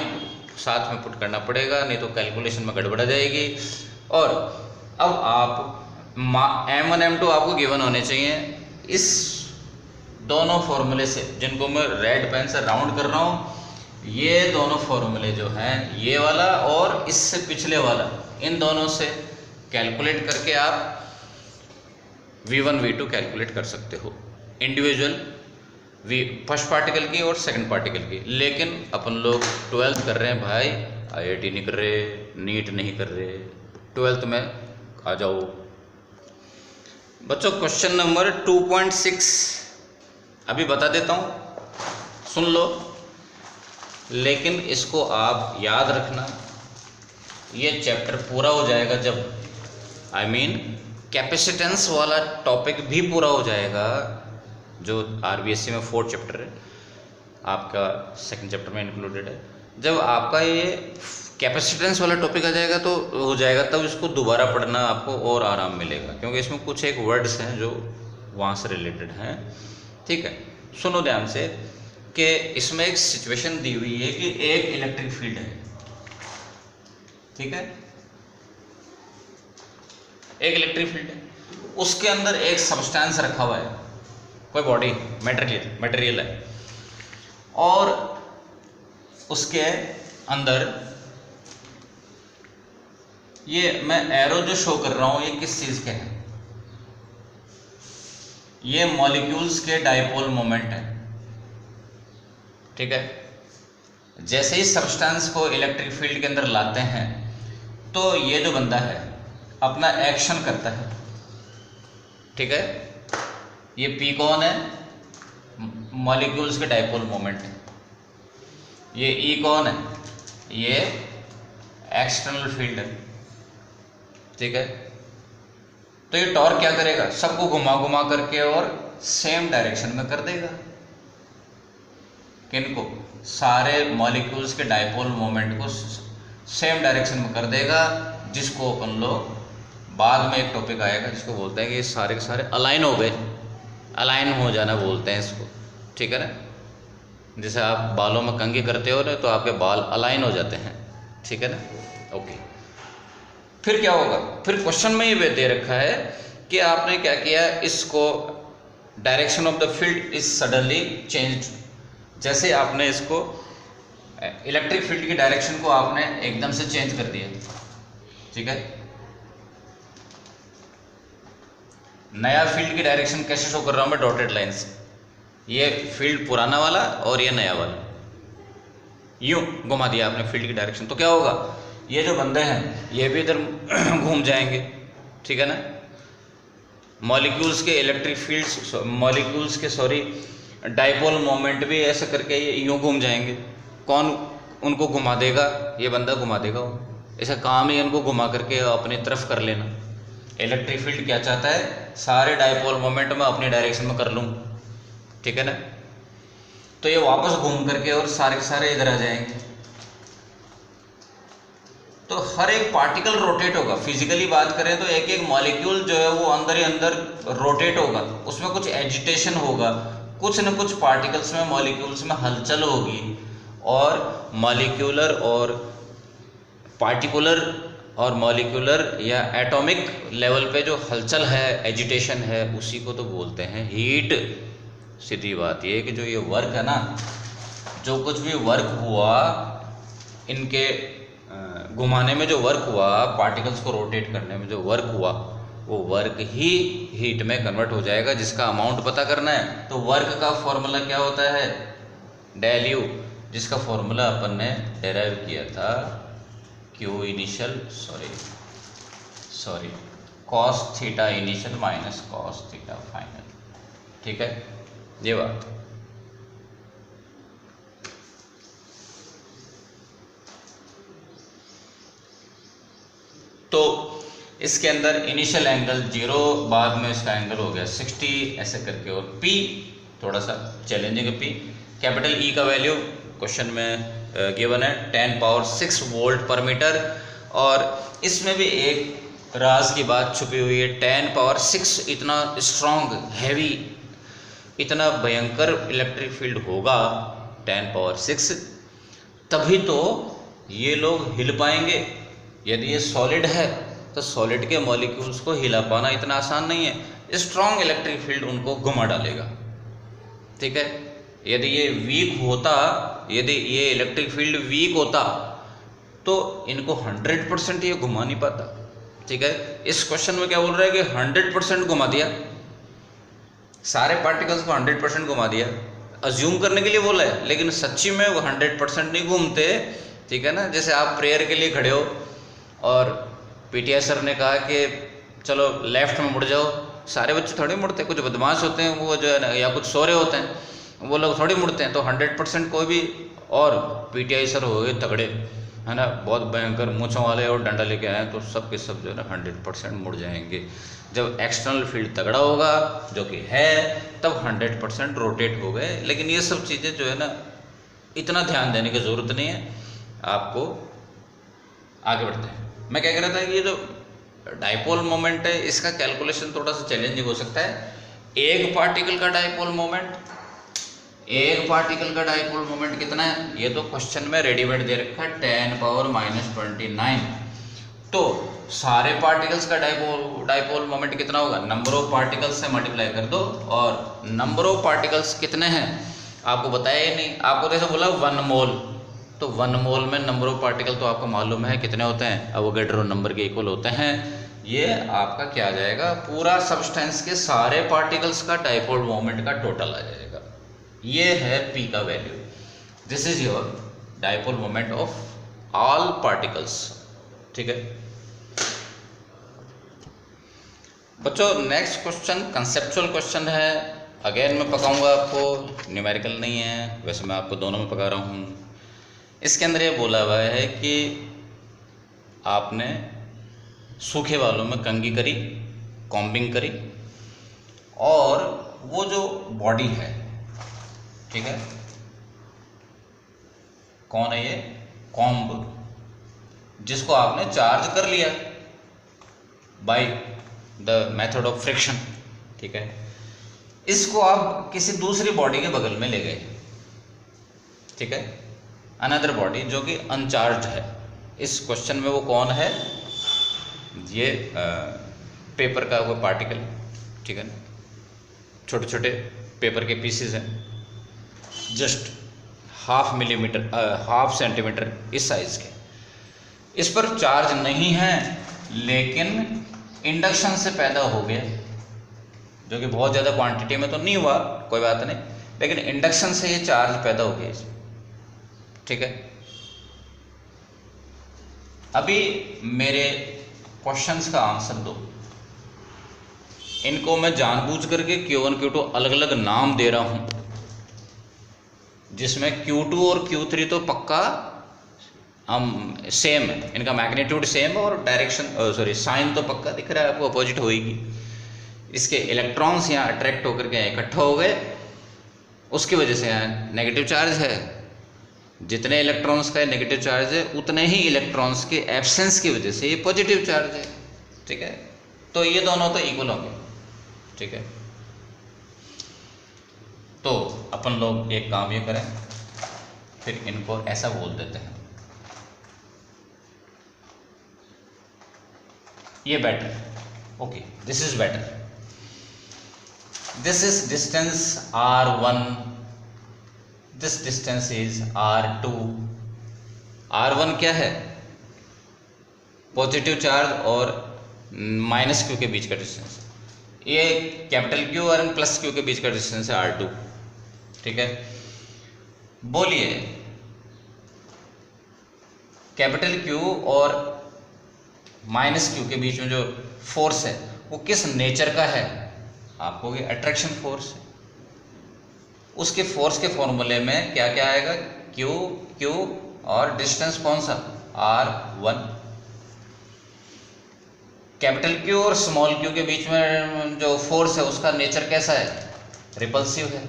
साथ में पुट करना पड़ेगा, नहीं तो कैलकुलेशन में गड़बड़ा जाएगी। और अब आप m1 m2 आपको गिवन होने चाहिए। इस दोनों फॉर्मूले से, जिनको मैं रेड पेन से राउंड कर रहा हूँ, ये दोनों फॉर्मूले जो हैं, ये वाला और इससे पिछले वाला, इन दोनों से कैलकुलेट करके आप V1 V2 कैलकुलेट कर सकते हो इंडिविजुअल फर्स्ट पार्टिकल की और सेकंड पार्टिकल की। लेकिन अपन लोग 12th कर रहे हैं भाई, IIT नहीं कर रहे, नीट नहीं कर रहे, 12th में आ जाओ बच्चों। क्वेश्चन नंबर 2.6 अभी बता देता हूँ, सुन लो, लेकिन इसको आप याद रखना। ये चैप्टर पूरा हो जाएगा जब कैपेसिटेंस वाला टॉपिक भी पूरा हो जाएगा, जो RBSc में 4th चैप्टर है, आपका 2nd चैप्टर में इंक्लूडेड है। जब आपका ये कैपेसिटेंस वाला टॉपिक आ जाएगा तो हो जाएगा, तब इसको दोबारा पढ़ना आपको और आराम मिलेगा, क्योंकि इसमें कुछ एक वर्ड्स हैं जो वहाँ से रिलेटेड हैं। ठीक है, सुनो ध्यान से कि इसमें एक सिचुएशन दी हुई है कि एक इलेक्ट्रिक फील्ड है, ठीक है, एक इलेक्ट्रिक फील्ड है, उसके अंदर एक सब्सटेंस रखा हुआ है, कोई बॉडी मटेरियल है, और उसके अंदर ये मैं एरो जो शो कर रहा हूं ये किस चीज के है, ये मॉलिक्यूल्स के डाइपोल मोमेंट है। ठीक है, जैसे ही सब्सटेंस को इलेक्ट्रिक फील्ड के अंदर लाते हैं तो ये जो बंदा है अपना एक्शन करता है। ठीक है, ये P कौन है, मॉलिक्यूल्स के डाइपोल मोमेंट है, ये E कौन है, ये एक्सटर्नल फील्ड है। ठीक है, तो ये टॉर्क क्या करेगा, सबको घुमा घुमा करके और सेम डायरेक्शन में कर देगा। किनको, सारे मॉलिक्यूल्स के डाइपोल मोमेंट को सेम डायरेक्शन में कर देगा, जिसको अपन लोग बाद में एक टॉपिक आएगा जिसको बोलते हैं कि सारे के सारे अलाइन हो गए, अलाइन हो जाना बोलते हैं इसको। ठीक है ना, जैसे आप बालों में कंघी करते हो ना तो आपके बाल अलाइन हो जाते हैं। ठीक है ना, ओके। फिर क्या होगा, फिर क्वेश्चन में ये दे रखा है कि आपने क्या किया, इसको direction of the field is suddenly changed. जैसे आपने इसको इलेक्ट्रिक फील्ड की डायरेक्शन को आपने एकदम से चेंज कर दिया। ठीक है, नया फील्ड की डायरेक्शन कैसे शो कर रहा हूं मैं, डॉटेड लाइन से। ये फील्ड पुराना वाला और ये नया वाला, यूं घुमा दिया आपने फील्ड की डायरेक्शन, तो क्या होगा, ये जो बंदे हैं ये भी इधर घूम जाएंगे। ठीक है ना, मॉलिक्यूल्स के इलेक्ट्रिक फील्ड्स, मॉलिक्यूल्स के डाइपोल मोमेंट भी ऐसे करके ये यूं घूम जाएंगे। कौन उनको घुमा देगा, ये बंदा घुमा देगा। ऐसा काम ही उनको घुमा करके अपनी तरफ कर लेना। इलेक्ट्रिक फील्ड क्या चाहता है, सारे डाइपोल मोमेंट में अपनी डायरेक्शन में कर लूँ। ठीक है ना, तो ये वापस घूम करके और सारे के सारे इधर आ जाएंगे। तो हर एक पार्टिकल रोटेट होगा। फिजिकली बात करें तो एक एक मॉलिक्यूल जो है वो अंदर ही अंदर रोटेट होगा, उसमें कुछ एजिटेशन होगा, कुछ न कुछ पार्टिकल्स में, मॉलिक्यूल्स में हलचल होगी, और मॉलिक्यूलर और पार्टिकुलर और मॉलिक्यूलर या एटॉमिक लेवल पे जो हलचल है, एजिटेशन है, उसी को तो बोलते हैं हीट। सीधी बात ये कि जो ये वर्क है ना, जो कुछ भी वर्क हुआ, इनके घुमाने में जो वर्क हुआ, पार्टिकल्स को रोटेट करने में जो वर्क हुआ, वो वर्क ही हीट में कन्वर्ट हो जाएगा, जिसका अमाउंट पता करना है। तो वर्क का फॉर्मूला क्या होता है, डेल यू, जिसका फॉर्मूला अपन ने डेराइव किया था Q initial cos theta initial minus cos theta final. ठीक है, ये बात। तो इसके अंदर इनिशियल एंगल 0, बाद में इसका एंगल हो गया 60 ऐसे करके, और P थोड़ा सा चैलेंजिंग है। P कैपिटल E का वैल्यू क्वेश्चन में गिवन है 10 पावर 6 वोल्ट पर मीटर, और इसमें भी एक राज की बात छुपी हुई है। 10 पावर 6 इतना स्ट्रॉन्ग, हैवी, इतना भयंकर इलेक्ट्रिक फील्ड होगा 10 पावर 6, तभी तो ये लोग हिल पाएंगे। यदि ये सॉलिड है तो सॉलिड के मॉलिक्यूल्स को हिला पाना इतना आसान नहीं है। स्ट्रॉन्ग इलेक्ट्रिक फील्ड उनको घुमा डालेगा। ठीक है, यदि ये वीक होता, यदि ये इलेक्ट्रिक फील्ड वीक होता तो इनको 100% ये घुमा नहीं पाता। ठीक है। इस क्वेश्चन में क्या बोल रहा है कि 100% घुमा दिया, सारे पार्टिकल्स को 100% घुमा दिया, अज्यूम करने के लिए बोला है, लेकिन सच्ची में वो 100% नहीं घूमते, ठीक है ना। जैसे आप प्रेयर के लिए खड़े हो और पीटीआई सर ने कहा कि चलो लेफ्ट में मुड़ जाओ, सारे बच्चे थोड़ी मुड़ते, कुछ बदमाश होते हैं वो जो है ना, या कुछ सोरे होते हैं, वो लोग थोड़ी मुड़ते हैं। तो 100% कोई भी, और पीटीआई सर हो गए तगड़े, है ना, बहुत भयंकर मूँछों वाले और डंडा लेके आए, तो सब के सब जो है ना 100% मुड़ जाएंगे। जब एक्सटर्नल फील्ड तगड़ा होगा, जो कि है, तब 100% रोटेट हो गए। लेकिन ये सब चीज़ें जो है ना, इतना ध्यान देने की ज़रूरत नहीं है आपको। आगे बढ़ते हैं। मैं क्या कह रहा था कि ये जो डाइपोल मोमेंट है, इसका कैलकुलेशन थोड़ा सा चैलेंजिंग हो सकता है। एक पार्टिकल का डाइपोल मोमेंट, एक पार्टिकल का डाइपोल मोमेंट कितना है, ये तो क्वेश्चन में रेडीमेड दे रखा है 10⁻⁻29। तो सारे पार्टिकल्स का डाइपोल मोमेंट कितना होगा, नंबर ऑफ पार्टिकल्स से मल्टीप्लाई कर दो, और नंबर ऑफ पार्टिकल्स कितने हैं आपको बताया ही नहीं। आपको जैसे बोला 1 मोल, तो 1 मोल में नंबर ऑफ पार्टिकल तो आपको मालूम है कितने होते हैं, अवोगाड्रो नंबर के इक्वल होते हैं। ये आपका क्या आ जाएगा, पूरा सब्सटेंस के सारे पार्टिकल्स का डाइपोल मोमेंट का टोटल आ जाएगा। ये है P का value. This is your dipole moment of all particles, ठीक है बच्चों। नेक्स्ट क्वेश्चन कंसेप्चुअल क्वेश्चन है। अगेन मैं पकाऊंगा आपको, न्यूमेरिकल नहीं है, वैसे मैं आपको दोनों में पका रहा हूँ। इसके अंदर ये बोला हुआ है कि आपने सूखे बालों में कंघी करी, कॉम्बिंग करी, और वो जो बॉडी है, ठीक है, कौन है ये, कॉम्ब, जिसको आपने चार्ज कर लिया by the method of friction, ठीक है। इसको आप किसी दूसरी बॉडी के बगल में ले गए, ठीक है, अनदर बॉडी जो कि अनचार्ज है। इस क्वेश्चन में वो कौन है, ये पेपर का वो पार्टिकल, ठीक है, छोटे छोटे पेपर के पीसेस हैं, जस्ट 0.5 मिलीमीटर 0.5 सेंटीमीटर इस साइज के। इस पर चार्ज नहीं है, लेकिन इंडक्शन से पैदा हो गया, जो कि बहुत ज़्यादा क्वांटिटी में तो नहीं हुआ, कोई बात नहीं, लेकिन इंडक्शन से ये चार्ज पैदा हो गया, ठीक है। अभी मेरे क्वेश्चंस का आंसर दो। इनको मैं जानबूझ करके Q1 Q2 अलग अलग नाम दे रहा हूं, जिसमें Q2 और Q3 तो पक्का सेम है, इनका मैग्नीट्यूड सेम है, और डायरेक्शन साइन तो पक्का दिख रहा है आपको, अपोजिट होगी। इसके इलेक्ट्रॉन्स यहाँ अट्रैक्ट होकर के इकट्ठा हो गए, उसकी वजह से यहाँ नेगेटिव चार्ज है। जितने इलेक्ट्रॉन्स का नेगेटिव चार्ज है, उतने ही इलेक्ट्रॉन्स के एब्सेंस की वजह से ये पॉजिटिव चार्ज है, ठीक है। तो ये दोनों तो इक्वल होंगे, ठीक है। तो अपन लोग एक काम ये करें, फिर इनको ऐसा बोल देते हैं, ये better, okay, this is better, this is distance R1, this distance is R2। R1 क्या है, पॉजिटिव चार्ज और माइनस Q के बीच का डिस्टेंस, ये कैपिटल Q और प्लस Q के बीच का डिस्टेंस है R2, ठीक है। बोलिए कैपिटल Q और माइनस Q के बीच में जो फोर्स है वो किस नेचर का है, आपको ये अट्रैक्शन फोर्स है। उसके फोर्स के फॉर्मूले में क्या क्या आएगा, Q और डिस्टेंस कौन सा, R1। कैपिटल Q और स्मॉल q के बीच में जो फोर्स है उसका नेचर कैसा है, रिपल्सिव है,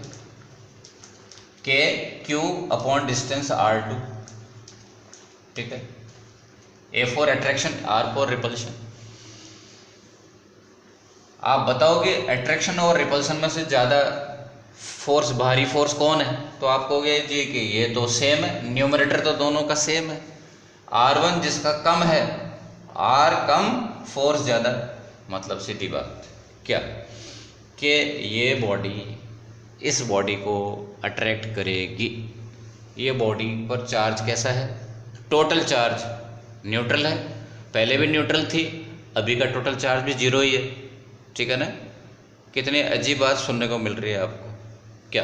Q अपॉन डिस्टेंस R2, ठीक है। A for attraction, R for repulsion. आप बताओगे अट्रैक्शन और रिपल्शन में से ज़्यादा फोर्स, भारी फोर्स कौन है, तो आप कहोगे जी कि ये तो सेम है, न्यूमरेटर तो दोनों का सेम है, R1 जिसका कम है, R कम फोर्स ज़्यादा, मतलब सीधी बात क्या कि ये बॉडी इस बॉडी को अट्रैक्ट करेगी। ये बॉडी पर चार्ज कैसा है, टोटल चार्ज न्यूट्रल है, पहले भी न्यूट्रल थी, अभी का टोटल चार्ज भी 0 ही है, ठीक है ना। कितनी अजीब बात सुनने को मिल रही है आपको, क्या?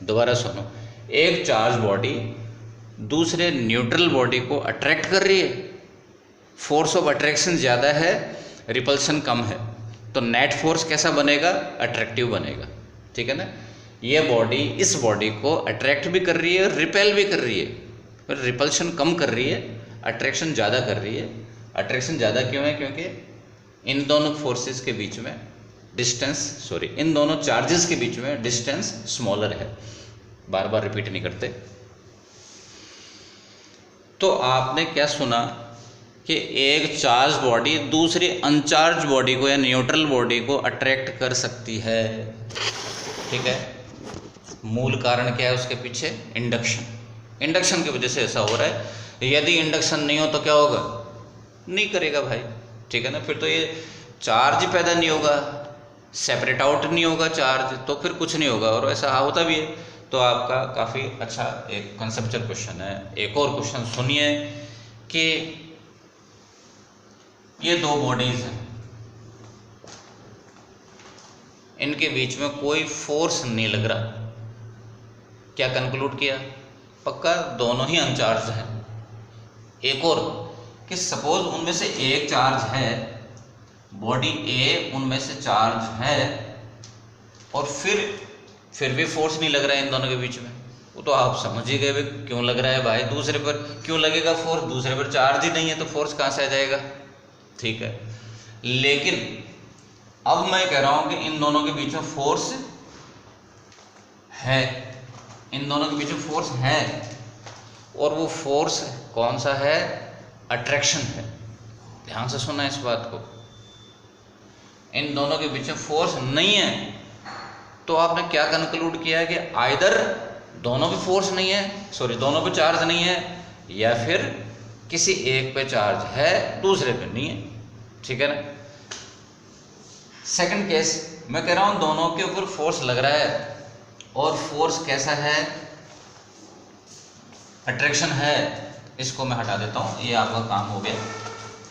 दोबारा सुनो, एक चार्ज बॉडी दूसरे न्यूट्रल बॉडी को अट्रैक्ट कर रही है, फोर्स ऑफ अट्रैक्शन ज़्यादा है, रिपल्शन कम है, तो नेट फोर्स कैसा बनेगा? अट्रैक्टिव बनेगा, ठीक है ना। ये बॉडी इस बॉडी को अट्रैक्ट भी कर रही है, रिपेल भी कर रही है, पर रिपल्शन कम कर रही है, अट्रैक्शन ज़्यादा कर रही है। अट्रैक्शन ज़्यादा क्यों है? क्योंकि इन दोनों फोर्सेस के बीच में इन दोनों चार्जेस के बीच में डिस्टेंस स्मॉलर है। बार बार रिपीट नहीं करते। तो आपने क्या सुना कि एक चार्ज बॉडी दूसरी अनचार्ज बॉडी को या न्यूट्रल बॉडी को अट्रैक्ट कर सकती है, ठीक है। मूल कारण क्या है उसके पीछे? इंडक्शन। इंडक्शन की वजह से ऐसा हो रहा है। यदि इंडक्शन नहीं हो तो क्या होगा? नहीं करेगा भाई, ठीक है ना। फिर तो ये चार्ज पैदा नहीं होगा, सेपरेट आउट नहीं होगा चार्ज, तो फिर कुछ नहीं होगा, और ऐसा होता भी है। तो आपका काफ़ी अच्छा एक कंसेप्चुअल क्वेश्चन है। एक और क्वेश्चन सुनिए कि ये दो बॉडीज हैं, इनके बीच में कोई फोर्स नहीं लग रहा, क्या कंक्लूड किया? पक्का दोनों ही अनचार्ज हैं। एक और कि सपोज उनमें से एक चार्ज है, बॉडी ए उनमें से चार्ज है, और फिर भी फोर्स नहीं लग रहा है इन दोनों के बीच में। वो तो आप समझ ही गए क्यों लग रहा है भाई, दूसरे पर क्यों लगेगा फोर्स? दूसरे पर चार्ज ही नहीं है तो फोर्स कहाँ से आ जाएगा, ठीक है। लेकिन अब मैं कह रहा हूं कि इन दोनों के बीच में फोर्स है, इन दोनों के बीच में फोर्स है, और वो फोर्स कौन सा है? अट्रैक्शन है। ध्यान से सुनना इस बात को। इन दोनों के बीच में फोर्स नहीं है, तो आपने क्या कंक्लूड किया है कि आइदर दोनों पे फोर्स नहीं है, दोनों पे चार्ज नहीं है, या फिर किसी एक पे चार्ज है दूसरे पे नहीं है, ठीक है ना। सेकंड केस मैं कह रहा हूं दोनों के ऊपर फोर्स लग रहा है, और फोर्स कैसा है? अट्रैक्शन है। इसको मैं हटा देता हूं, ये आपका काम हो गया।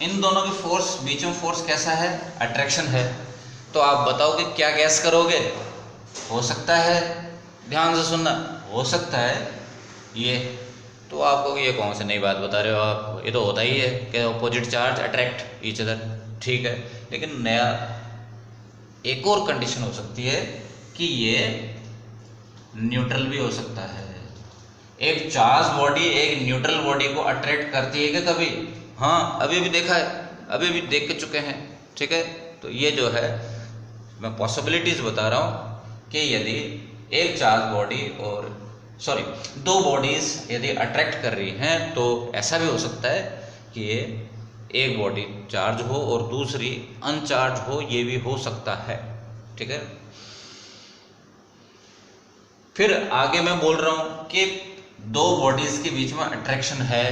इन दोनों के फोर्स बीच में फोर्स कैसा है? अट्रैक्शन है। तो आप बताओ कि क्या गैस करोगे? हो सकता है, ध्यान से सुनना, हो सकता है ये, तो आपको ये कौन सी नई बात बता रहे हो आप? ये तो होता ही है कि opposite charge attract each other, ठीक है। लेकिन नया एक और कंडीशन हो सकती है कि ये न्यूट्रल भी हो सकता है। एक चार्ज बॉडी एक न्यूट्रल बॉडी को अट्रैक्ट करती है क्या कभी? हाँ, अभी भी देखा है, अभी भी देख के चुके हैं, ठीक है। तो ये जो है मैं पॉसिबिलिटीज बता रहा हूँ कि यदि एक चार्ज बॉडी और दो बॉडीज यदि अट्रैक्ट कर रही हैं, तो ऐसा भी हो सकता है कि ये एक बॉडी चार्ज हो और दूसरी अनचार्ज हो, ये भी हो सकता है, ठीक है। फिर आगे मैं बोल रहा हूं कि दो बॉडीज के बीच में अट्रैक्शन है,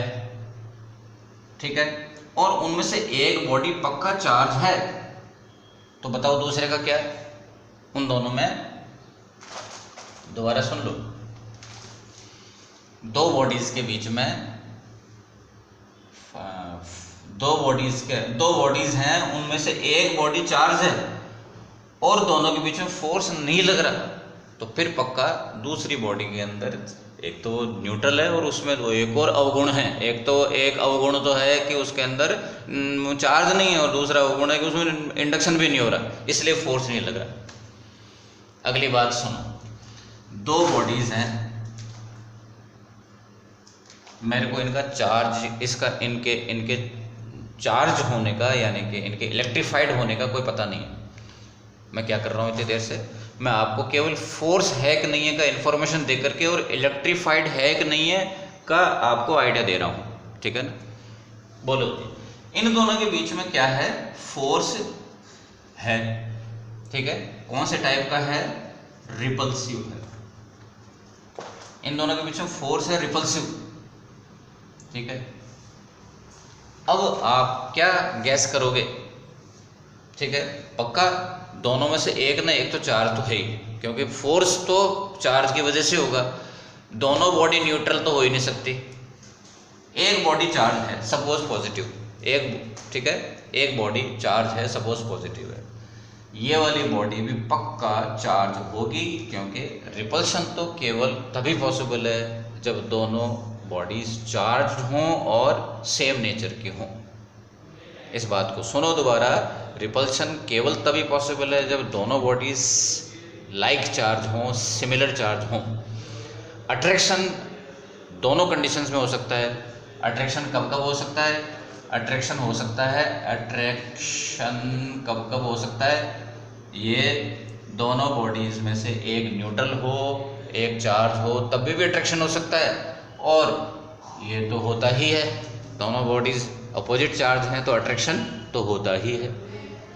ठीक है, और उनमें से एक बॉडी पक्का चार्ज है, तो बताओ दूसरे का क्या है? उन दोनों में, दोबारा सुन लो, दो बॉडीज के बीच में दो बॉडीज हैं, उनमें से एक बॉडी चार्ज है और दोनों के बीच में फोर्स नहीं लग रहा, तो फिर पक्का दूसरी बॉडी के अंदर एक तो न्यूट्रल है और उसमें दो एक और अवगुण है। एक अवगुण तो है कि उसके अंदर चार्ज नहीं है, और दूसरा अवगुण है कि उसमें इंडक्शन भी नहीं हो रहा, इसलिए फोर्स नहीं लग रहा। अगली बात सुनो, दो बॉडीज हैं, मेरे को इनका चार्ज, इनके चार्ज होने का, यानी कि इनके इलेक्ट्रीफाइड होने का कोई पता नहीं है। मैं क्या कर रहा हूँ इतनी देर से? मैं आपको केवल फोर्स है कि नहीं है का इन्फॉर्मेशन दे करके और इलेक्ट्रीफाइड है कि नहीं है का आपको आइडिया दे रहा हूँ, ठीक है ना। बोलो, इन दोनों के बीच में क्या है? फोर्स है, ठीक है। कौन से टाइप का है? रिपल्सिव है। इन दोनों के बीच में फोर्स है रिपल्सिव, ठीक है। अब आप क्या गैस करोगे? ठीक है, पक्का दोनों में से एक ना एक तो चार्ज तो है ही, क्योंकि फोर्स तो चार्ज की वजह से होगा। दोनों बॉडी न्यूट्रल तो हो ही नहीं सकती। एक बॉडी चार्ज है, सपोज पॉजिटिव, एक, ठीक है, एक बॉडी चार्ज है, सपोज पॉजिटिव है, ये वाली बॉडी भी पक्का चार्ज होगी, क्योंकि रिपल्शन तो केवल तभी पॉसिबल है जब दोनों बॉडीज चार्ज हों और सेम नेचर की हों। इस बात को सुनो दोबारा, रिपल्शन केवल तभी पॉसिबल है जब दोनों बॉडीज लाइक चार्ज हों, सिमिलर चार्ज हों। अट्रैक्शन दोनों कंडीशंस में हो सकता है। अट्रैक्शन कब कब हो सकता है? अट्रैक्शन हो सकता है, अट्रैक्शन कब कब हो सकता है? ये दोनों बॉडीज में से एक न्यूट्रल हो, एक चार्ज हो, तब भी अट्रैक्शन हो सकता है। और ये तो होता ही है, दोनों बॉडीज अपोजिट चार्ज हैं तो अट्रैक्शन तो होता ही है,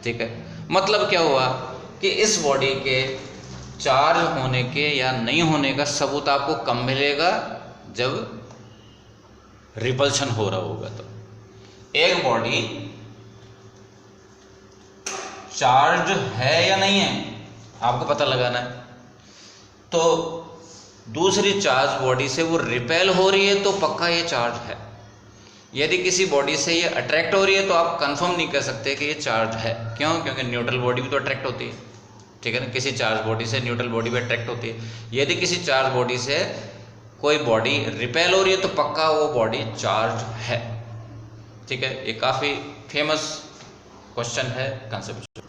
ठीक है। मतलब क्या हुआ कि इस बॉडी के चार्ज होने के या नहीं होने का सबूत आपको कब मिलेगा? जब रिपल्शन हो रहा होगा। तो एक बॉडी चार्ज है या नहीं है आपको पता लगाना है। तो दूसरी चार्ज बॉडी से वो रिपेल हो रही है तो पक्का ये चार्ज है। यदि किसी बॉडी से ये अट्रैक्ट हो रही है तो आप कंफर्म नहीं कर सकते कि ये चार्ज है। क्यों? क्योंकि न्यूट्रल बॉडी भी तो अट्रैक्ट होती है, ठीक है ना। किसी चार्ज बॉडी से न्यूट्रल बॉडी भी अट्रैक्ट होती है। यदि किसी चार्ज बॉडी से कोई बॉडी रिपेल हो रही है तो पक्का वो बॉडी चार्ज है, ठीक है। ये काफ़ी फेमस क्वेश्चन है, कंसेप्ट।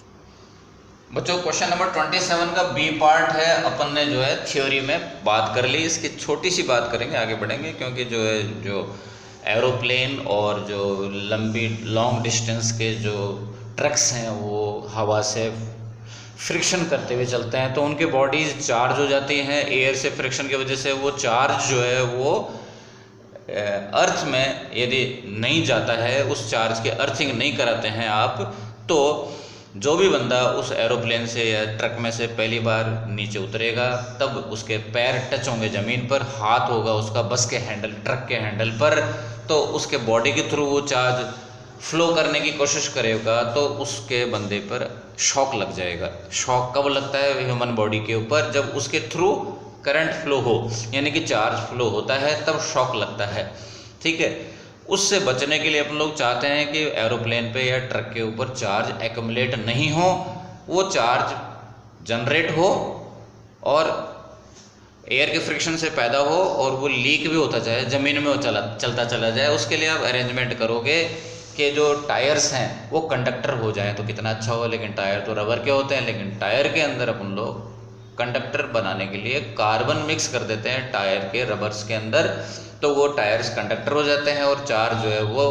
बच्चों क्वेश्चन नंबर 27 का बी पार्ट है, अपन ने जो है थ्योरी में बात कर ली। इसकी छोटी सी बात करेंगे, आगे बढ़ेंगे, क्योंकि जो है जो एरोप्लेन और जो लंबी लॉन्ग डिस्टेंस के जो ट्रक्स हैं वो हवा से फ्रिक्शन करते हुए चलते हैं तो उनके बॉडीज चार्ज हो जाती हैं। एयर से फ्रिक्शन की वजह से वो चार्ज जो है वो अर्थ में यदि नहीं जाता है, उस चार्ज की अर्थिंग नहीं कराते हैं आप, तो जो भी बंदा उस एरोप्लेन से या ट्रक में से पहली बार नीचे उतरेगा तब उसके पैर टच होंगे ज़मीन पर, हाथ होगा उसका बस के हैंडल, ट्रक के हैंडल पर, तो उसके बॉडी के थ्रू वो चार्ज फ्लो करने की कोशिश करेगा तो उसके बंदे पर शॉक लग जाएगा। शॉक कब लगता है ह्यूमन बॉडी के ऊपर? जब उसके थ्रू करंट फ्लो हो, यानी कि चार्ज फ्लो होता है, तब शॉक लगता है, ठीक है। उससे बचने के लिए अपन लोग चाहते हैं कि एरोप्लेन पे या ट्रक के ऊपर चार्ज एक्यूमुलेट नहीं हो, वो चार्ज जनरेट हो और एयर के फ्रिक्शन से पैदा हो और वो लीक भी होता जाए, ज़मीन में वो चलता चला जाए। उसके लिए आप अरेंजमेंट करोगे कि जो टायर्स हैं वो कंडक्टर हो जाएं तो कितना अच्छा हो। लेकिन टायर तो रबर के होते हैं, लेकिन टायर के अंदर अपन लोग कंडक्टर बनाने के लिए कार्बन मिक्स कर देते हैं टायर के रबर्स के अंदर, तो वो टायर्स कंडक्टर हो जाते हैं और चार्ज जो है वो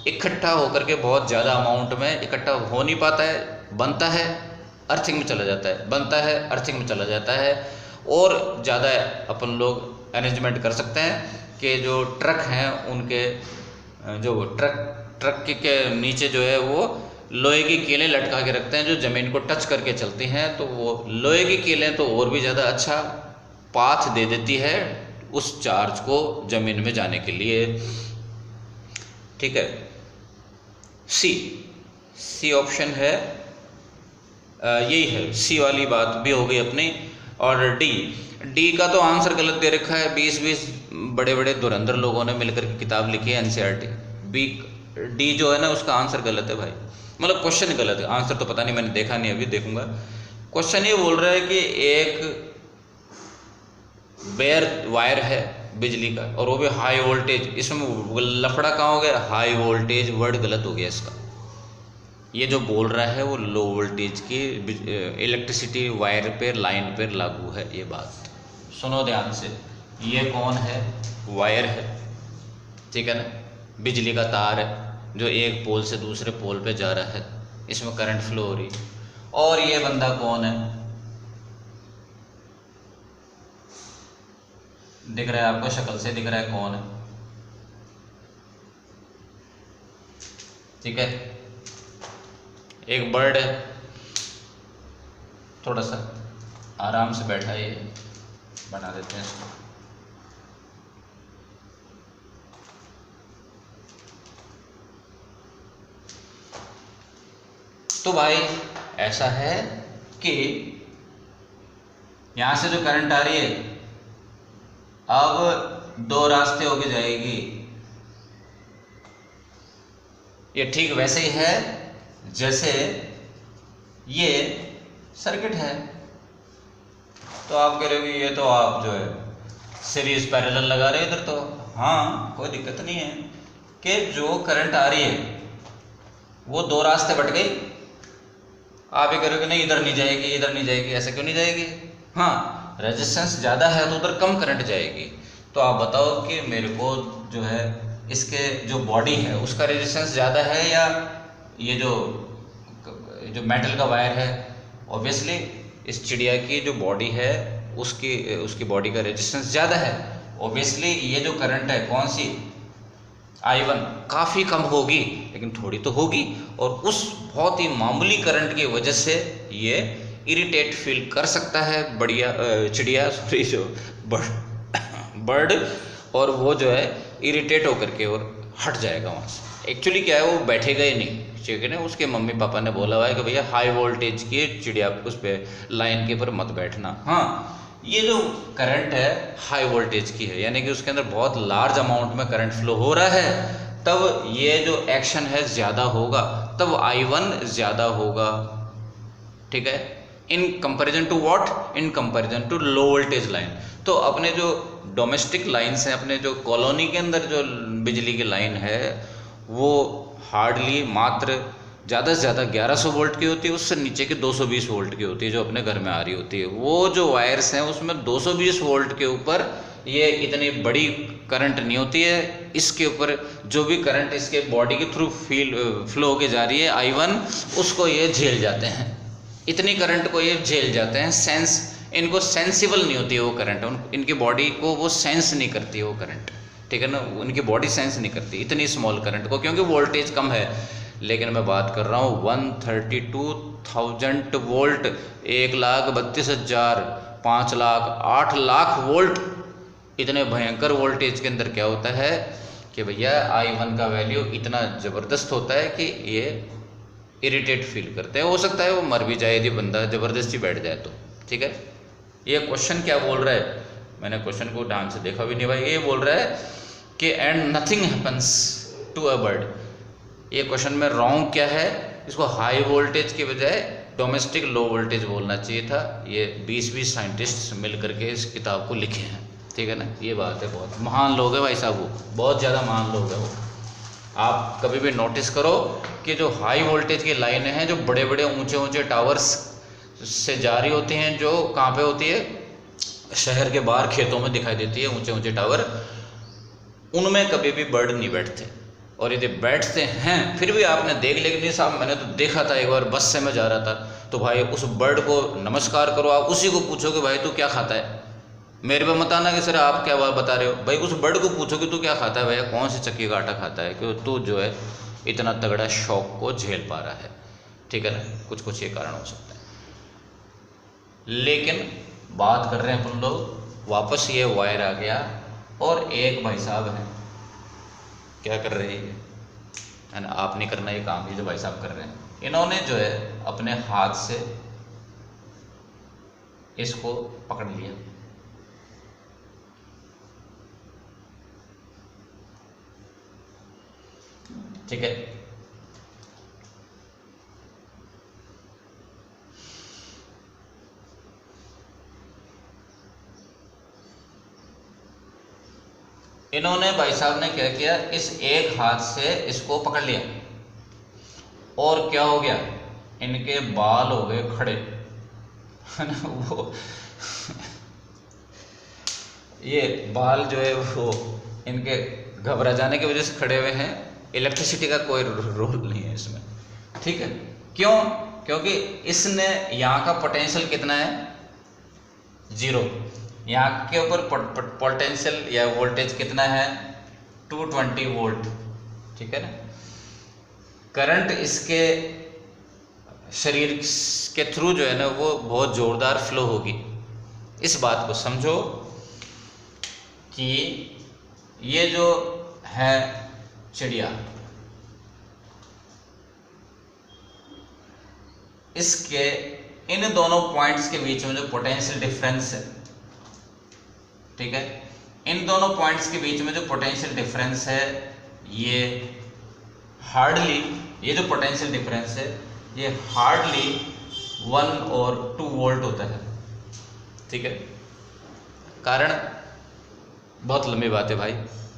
इकट्ठा होकर के बहुत ज़्यादा अमाउंट में इकट्ठा हो नहीं पाता है, बनता है अर्थिंग में चला जाता है, बनता है अर्थिंग में चला जाता है। और ज़्यादा अपन लोग अरेंजमेंट कर सकते हैं कि जो ट्रक हैं उनके जो ट्रक के नीचे जो है वो लोहे की कीलें लटका के रखते हैं जो ज़मीन को टच करके चलती हैं, तो वो लोहे की कीलें तो और भी ज़्यादा अच्छा पाथ दे देती है उस चार्ज को ज़मीन में जाने के लिए, ठीक है। सी ऑप्शन है, यही है, सी वाली बात भी हो गई अपनी। और डी का तो आंसर गलत दे रखा है। 20 बड़े बड़े धुरंधर लोगों ने मिलकर के किताब लिखी है एनसीईआरटी। डी जो है ना उसका आंसर गलत है भाई, मतलब क्वेश्चन गलत है, आंसर तो पता नहीं, मैंने देखा नहीं, अभी देखूंगा। क्वेश्चन ये बोल रहा है कि एक बेयर वायर है बिजली का और वो भी हाई वोल्टेज, इसमें लफड़ा कहाँ हो गया? हाई वोल्टेज वर्ड गलत हो गया इसका। ये जो बोल रहा है वो लो वोल्टेज की इलेक्ट्रिसिटी वायर पे, लाइन पे लागू है। ये बात सुनो ध्यान से, ये कौन है? वायर है, ठीक है ना, बिजली का तार है जो एक पोल से दूसरे पोल पे जा रहा है, इसमें करंट फ्लो हो रही है। और ये बंदा कौन है? दिख रहा है आपको? शक्ल से दिख रहा है कौन है, ठीक है। एक बर्ड है, थोड़ा सा आराम से बैठा है, ये बना देते हैं इसको। तो भाई ऐसा है कि यहां से जो करंट आ रही है अब दो रास्ते होके जाएगी। ये ठीक वैसे ही है जैसे ये सर्किट है। तो आप कह रहे हो कि ये तो आप जो है सीरीज पैरेलल लगा रहे हो इधर, तो हाँ कोई दिक्कत नहीं है कि जो करंट आ रही है वो दो रास्ते बट गई। आप ये करोगे नहीं इधर नहीं जाएगी, इधर नहीं जाएगी, ऐसा क्यों नहीं जाएगी? हाँ, रेजिस्टेंस ज़्यादा है तो उधर कम करंट जाएगी। तो आप बताओ कि मेरे को जो है इसके जो बॉडी है उसका रेजिस्टेंस ज़्यादा है या ये जो मेटल का वायर है? ऑब्वियसली इस चिड़िया की जो बॉडी है उसकी बॉडी का रेजिस्टेंस ज़्यादा है। ऑब्वियसली ये जो करंट है कौन सी I1 काफ़ी कम होगी, लेकिन थोड़ी तो होगी, और उस बहुत ही मामूली करंट की वजह से ये इरिटेट फील कर सकता है चिड़िया सॉरी जो बर्ड, और वो जो है इरिटेट होकर के और हट जाएगा वहाँ से। एक्चुअली क्या है, वो बैठेगा ही नहीं, ठीक है ना। उसके मम्मी पापा ने बोला हुआ है कि भैया हाई वोल्टेज की चिड़िया उस पर लाइन के ऊपर मत बैठना। हाँ, ये जो करंट है हाई वोल्टेज की है, यानी कि उसके अंदर बहुत लार्ज अमाउंट में करंट फ्लो हो रहा है, तब ये जो एक्शन है ज़्यादा होगा, तब I1 ज़्यादा होगा, ठीक है, in comparison to what, in comparison to low voltage line. तो अपने जो डोमेस्टिक लाइन्स हैं, अपने जो कॉलोनी के अंदर जो बिजली की लाइन है वो हार्डली मात्र ज़्यादा से ज़्यादा 1100 वोल्ट की होती है, उससे नीचे की 220 वोल्ट की होती है जो अपने घर में आ रही होती है। वो जो वायर्स हैं उसमें 220 वोल्ट के ऊपर ये इतनी बड़ी करंट नहीं होती है। इसके ऊपर जो भी करंट इसके बॉडी के थ्रू फ्लो होके जा रही है I1, उसको ये झेल जाते हैं, इतनी करंट को ये झेल जाते हैं। इनको सेंसिबल नहीं होती है वो करंट, इनकी बॉडी को वो सेंस नहीं करती है वो करंट, ठीक है ना। उनकी बॉडी सेंस नहीं करती इतनी स्मॉल करंट को, क्योंकि वोल्टेज कम है। लेकिन मैं बात कर रहा हूँ 132,000 वोल्ट, 1,32,000, 5 लाख, 8 लाख वोल्ट, इतने भयंकर वोल्टेज के अंदर क्या होता है कि भैया I1 का वैल्यू इतना ज़बरदस्त होता है कि ये इरिटेट फील करते हैं। हो सकता है वो मर भी जाए यदि बंदा ज़बरदस्ती बैठ जाए तो, ठीक है। ये क्वेश्चन क्या बोल रहा है, मैंने क्वेश्चन को ढंग से देखा भी नहीं भाई। ये बोल रहा है कि and nothing happens to a bird. ये क्वेश्चन में रॉन्ग क्या है, इसको हाई वोल्टेज के बजाय डोमेस्टिक लो वोल्टेज बोलना चाहिए था। ये 20 साइंटिस्ट मिल करके इस किताब को लिखे हैं, ठीक है ना। ये बात है, बहुत महान लोग हैं भाई साहब, वो बहुत ज़्यादा महान लोग हैं वो। आप कभी भी नोटिस करो कि जो हाई वोल्टेज की लाइनें हैं, जो बड़े बड़े ऊंचे टावर्स से जारी होती हैं, जो कहाँ पे होती है, शहर के बाहर खेतों में दिखाई देती है ऊंचे टावर, उनमें कभी भी बर्ड नहीं बैठते। और यदि बैठते हैं फिर भी आपने देख लिया कि नहीं साहब मैंने तो देखा था, एक बार बस से मैं जा रहा था, तो भाई उस बर्ड को नमस्कार करो, आप उसी को पूछो कि भाई तू क्या खाता है। मेरे पे मत आना कि सर आप क्या बता रहे हो, भाई उस बर्ड को पूछो कि तू क्या खाता है, भैया कौन सी चक्की का आटा खाता है, कि तू जो है इतना तगड़ा शौक को झेल पा रहा है, ठीक है ना। कुछ ये कारण हो सकता है। लेकिन बात कर रहे हैं अपन लोग, वापस ये वायर आ गया और एक भाई साहब हैं, क्या कर रहे हैं, है ना, आप नहीं करना ये काम, ये जो भाई साहब कर रहे हैं, इन्होंने जो है अपने हाथ से इसको पकड़ लिया, ठीक है। इन्होंने भाई साहब ने क्या किया, इस एक हाथ से इसको पकड़ लिया और क्या हो गया, इनके बाल हो गए खड़े, है ना। वो ये बाल जो है वो इनके घबरा जाने की वजह से खड़े हुए हैं। इलेक्ट्रिसिटी का कोई रोल नहीं है इसमें, ठीक है। क्यों? क्योंकि इसने यहाँ का पोटेंशियल कितना है, 0। यहाँ के ऊपर पोटेंशियल या वोल्टेज कितना है, 220 वोल्ट, ठीक है ना। करंट इसके शरीर के थ्रू जो है ना वो बहुत ज़ोरदार फ्लो होगी। इस बात को समझो कि ये जो है चिड़िया, इसके इन दोनों पॉइंट्स के बीच में जो पोटेंशियल डिफरेंस है, ठीक है, इन दोनों पॉइंट्स के बीच में जो पोटेंशियल डिफरेंस है ये हार्डली, ये जो पोटेंशियल डिफरेंस है ये हार्डली 1 और 2 वोल्ट होता है। ठीक है, कारण बहुत लंबी बात है भाई,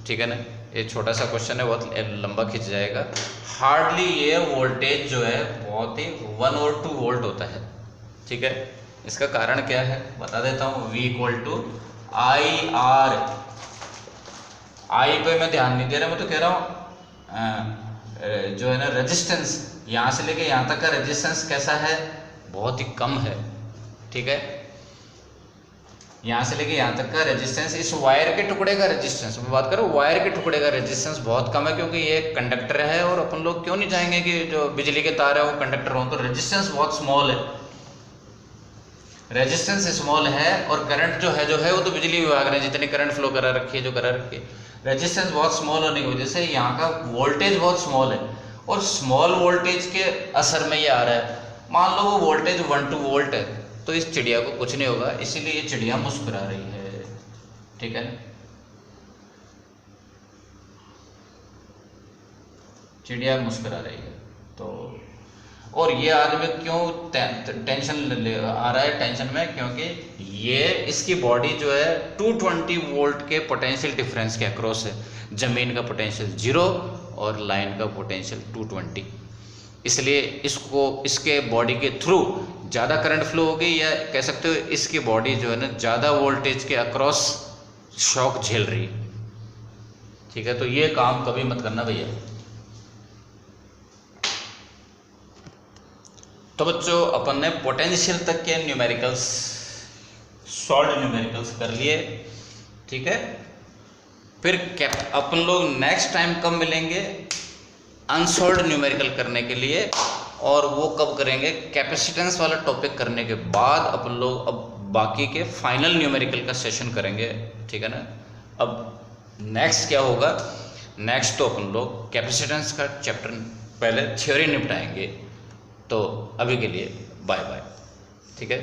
ठीक है ना, ये छोटा सा क्वेश्चन है, बहुत लंबा खिंच जाएगा। हार्डली ये वोल्टेज जो है बहुत ही 1 और 2 वोल्ट होता है। ठीक है, इसका कारण क्या है बता देता हूँ। V equal to I R, I पे मैं ध्यान नहीं दे रहा, मैं तो कह रहा हूँ जो है ना रेजिस्टेंस, यहाँ से लेके यहाँ तक का रेजिस्टेंस कैसा है, बहुत ही कम है। ठीक है, यहाँ से लेके यहाँ तक का रेजिस्टेंस, इस वायर के टुकड़े का रेजिस्टेंस मैं बात करूँ, वायर के टुकड़े का रेजिस्टेंस बहुत कम है, क्योंकि ये कंडक्टर है और अपन लोग क्यों नहीं चाहेंगे कि जो बिजली के तार है वो कंडक्टर हो, तो रेजिस्टेंस बहुत स्मॉल है, रेजिस्टेंस स्मॉल है, और करंट जो है वो तो बिजली विभाग ने जितनी करंट फ्लो करा रखी है जो करा रखी है, रेजिस्टेंस बहुत स्मॉल होने की वजह से यहाँ का वोल्टेज बहुत स्मॉल है, और स्मॉल वोल्टेज के असर में ये आ रहा है। मान लो वो वोल्टेज 1-2 वोल्ट है, तो इस चिड़िया को कुछ नहीं होगा, इसीलिए ये चिड़िया मुस्कुरा रही है। ठीक है, चिड़िया मुस्कुरा रही है। तो और ये आदमी क्यों टेंशन आ रहा है, टेंशन में, क्योंकि ये इसकी बॉडी जो है 220 वोल्ट के पोटेंशियल डिफरेंस के अक्रॉस है, जमीन का पोटेंशियल 0 और लाइन का पोटेंशियल 220, इसलिए इसको इसके बॉडी के थ्रू ज़्यादा करंट फ्लो होगी, या कह सकते हो इसकी बॉडी जो है ना ज़्यादा वोल्टेज के अक्रॉस शॉक झेल रही है। ठीक है, तो ये काम कभी मत करना भैया। तो बच्चों अपन ने पोटेंशियल तक के न्यूमेरिकल्स, सॉल्व न्यूमेरिकल्स कर लिए। ठीक है, फिर अपन लोग नेक्स्ट टाइम कब मिलेंगे अनसॉल्व्ड न्यूमेरिकल करने के लिए, और वो कब करेंगे, कैपेसिटेंस वाला टॉपिक करने के बाद अपन लोग अब बाकी के फाइनल न्यूमेरिकल का सेशन करेंगे। ठीक है ना, अब नेक्स्ट क्या होगा, नेक्स्ट तो अपन लोग कैपेसिटेंस का चैप्टर पहले थ्योरी निपटाएंगे। तो अभी के लिए बाय बाय। ठीक है।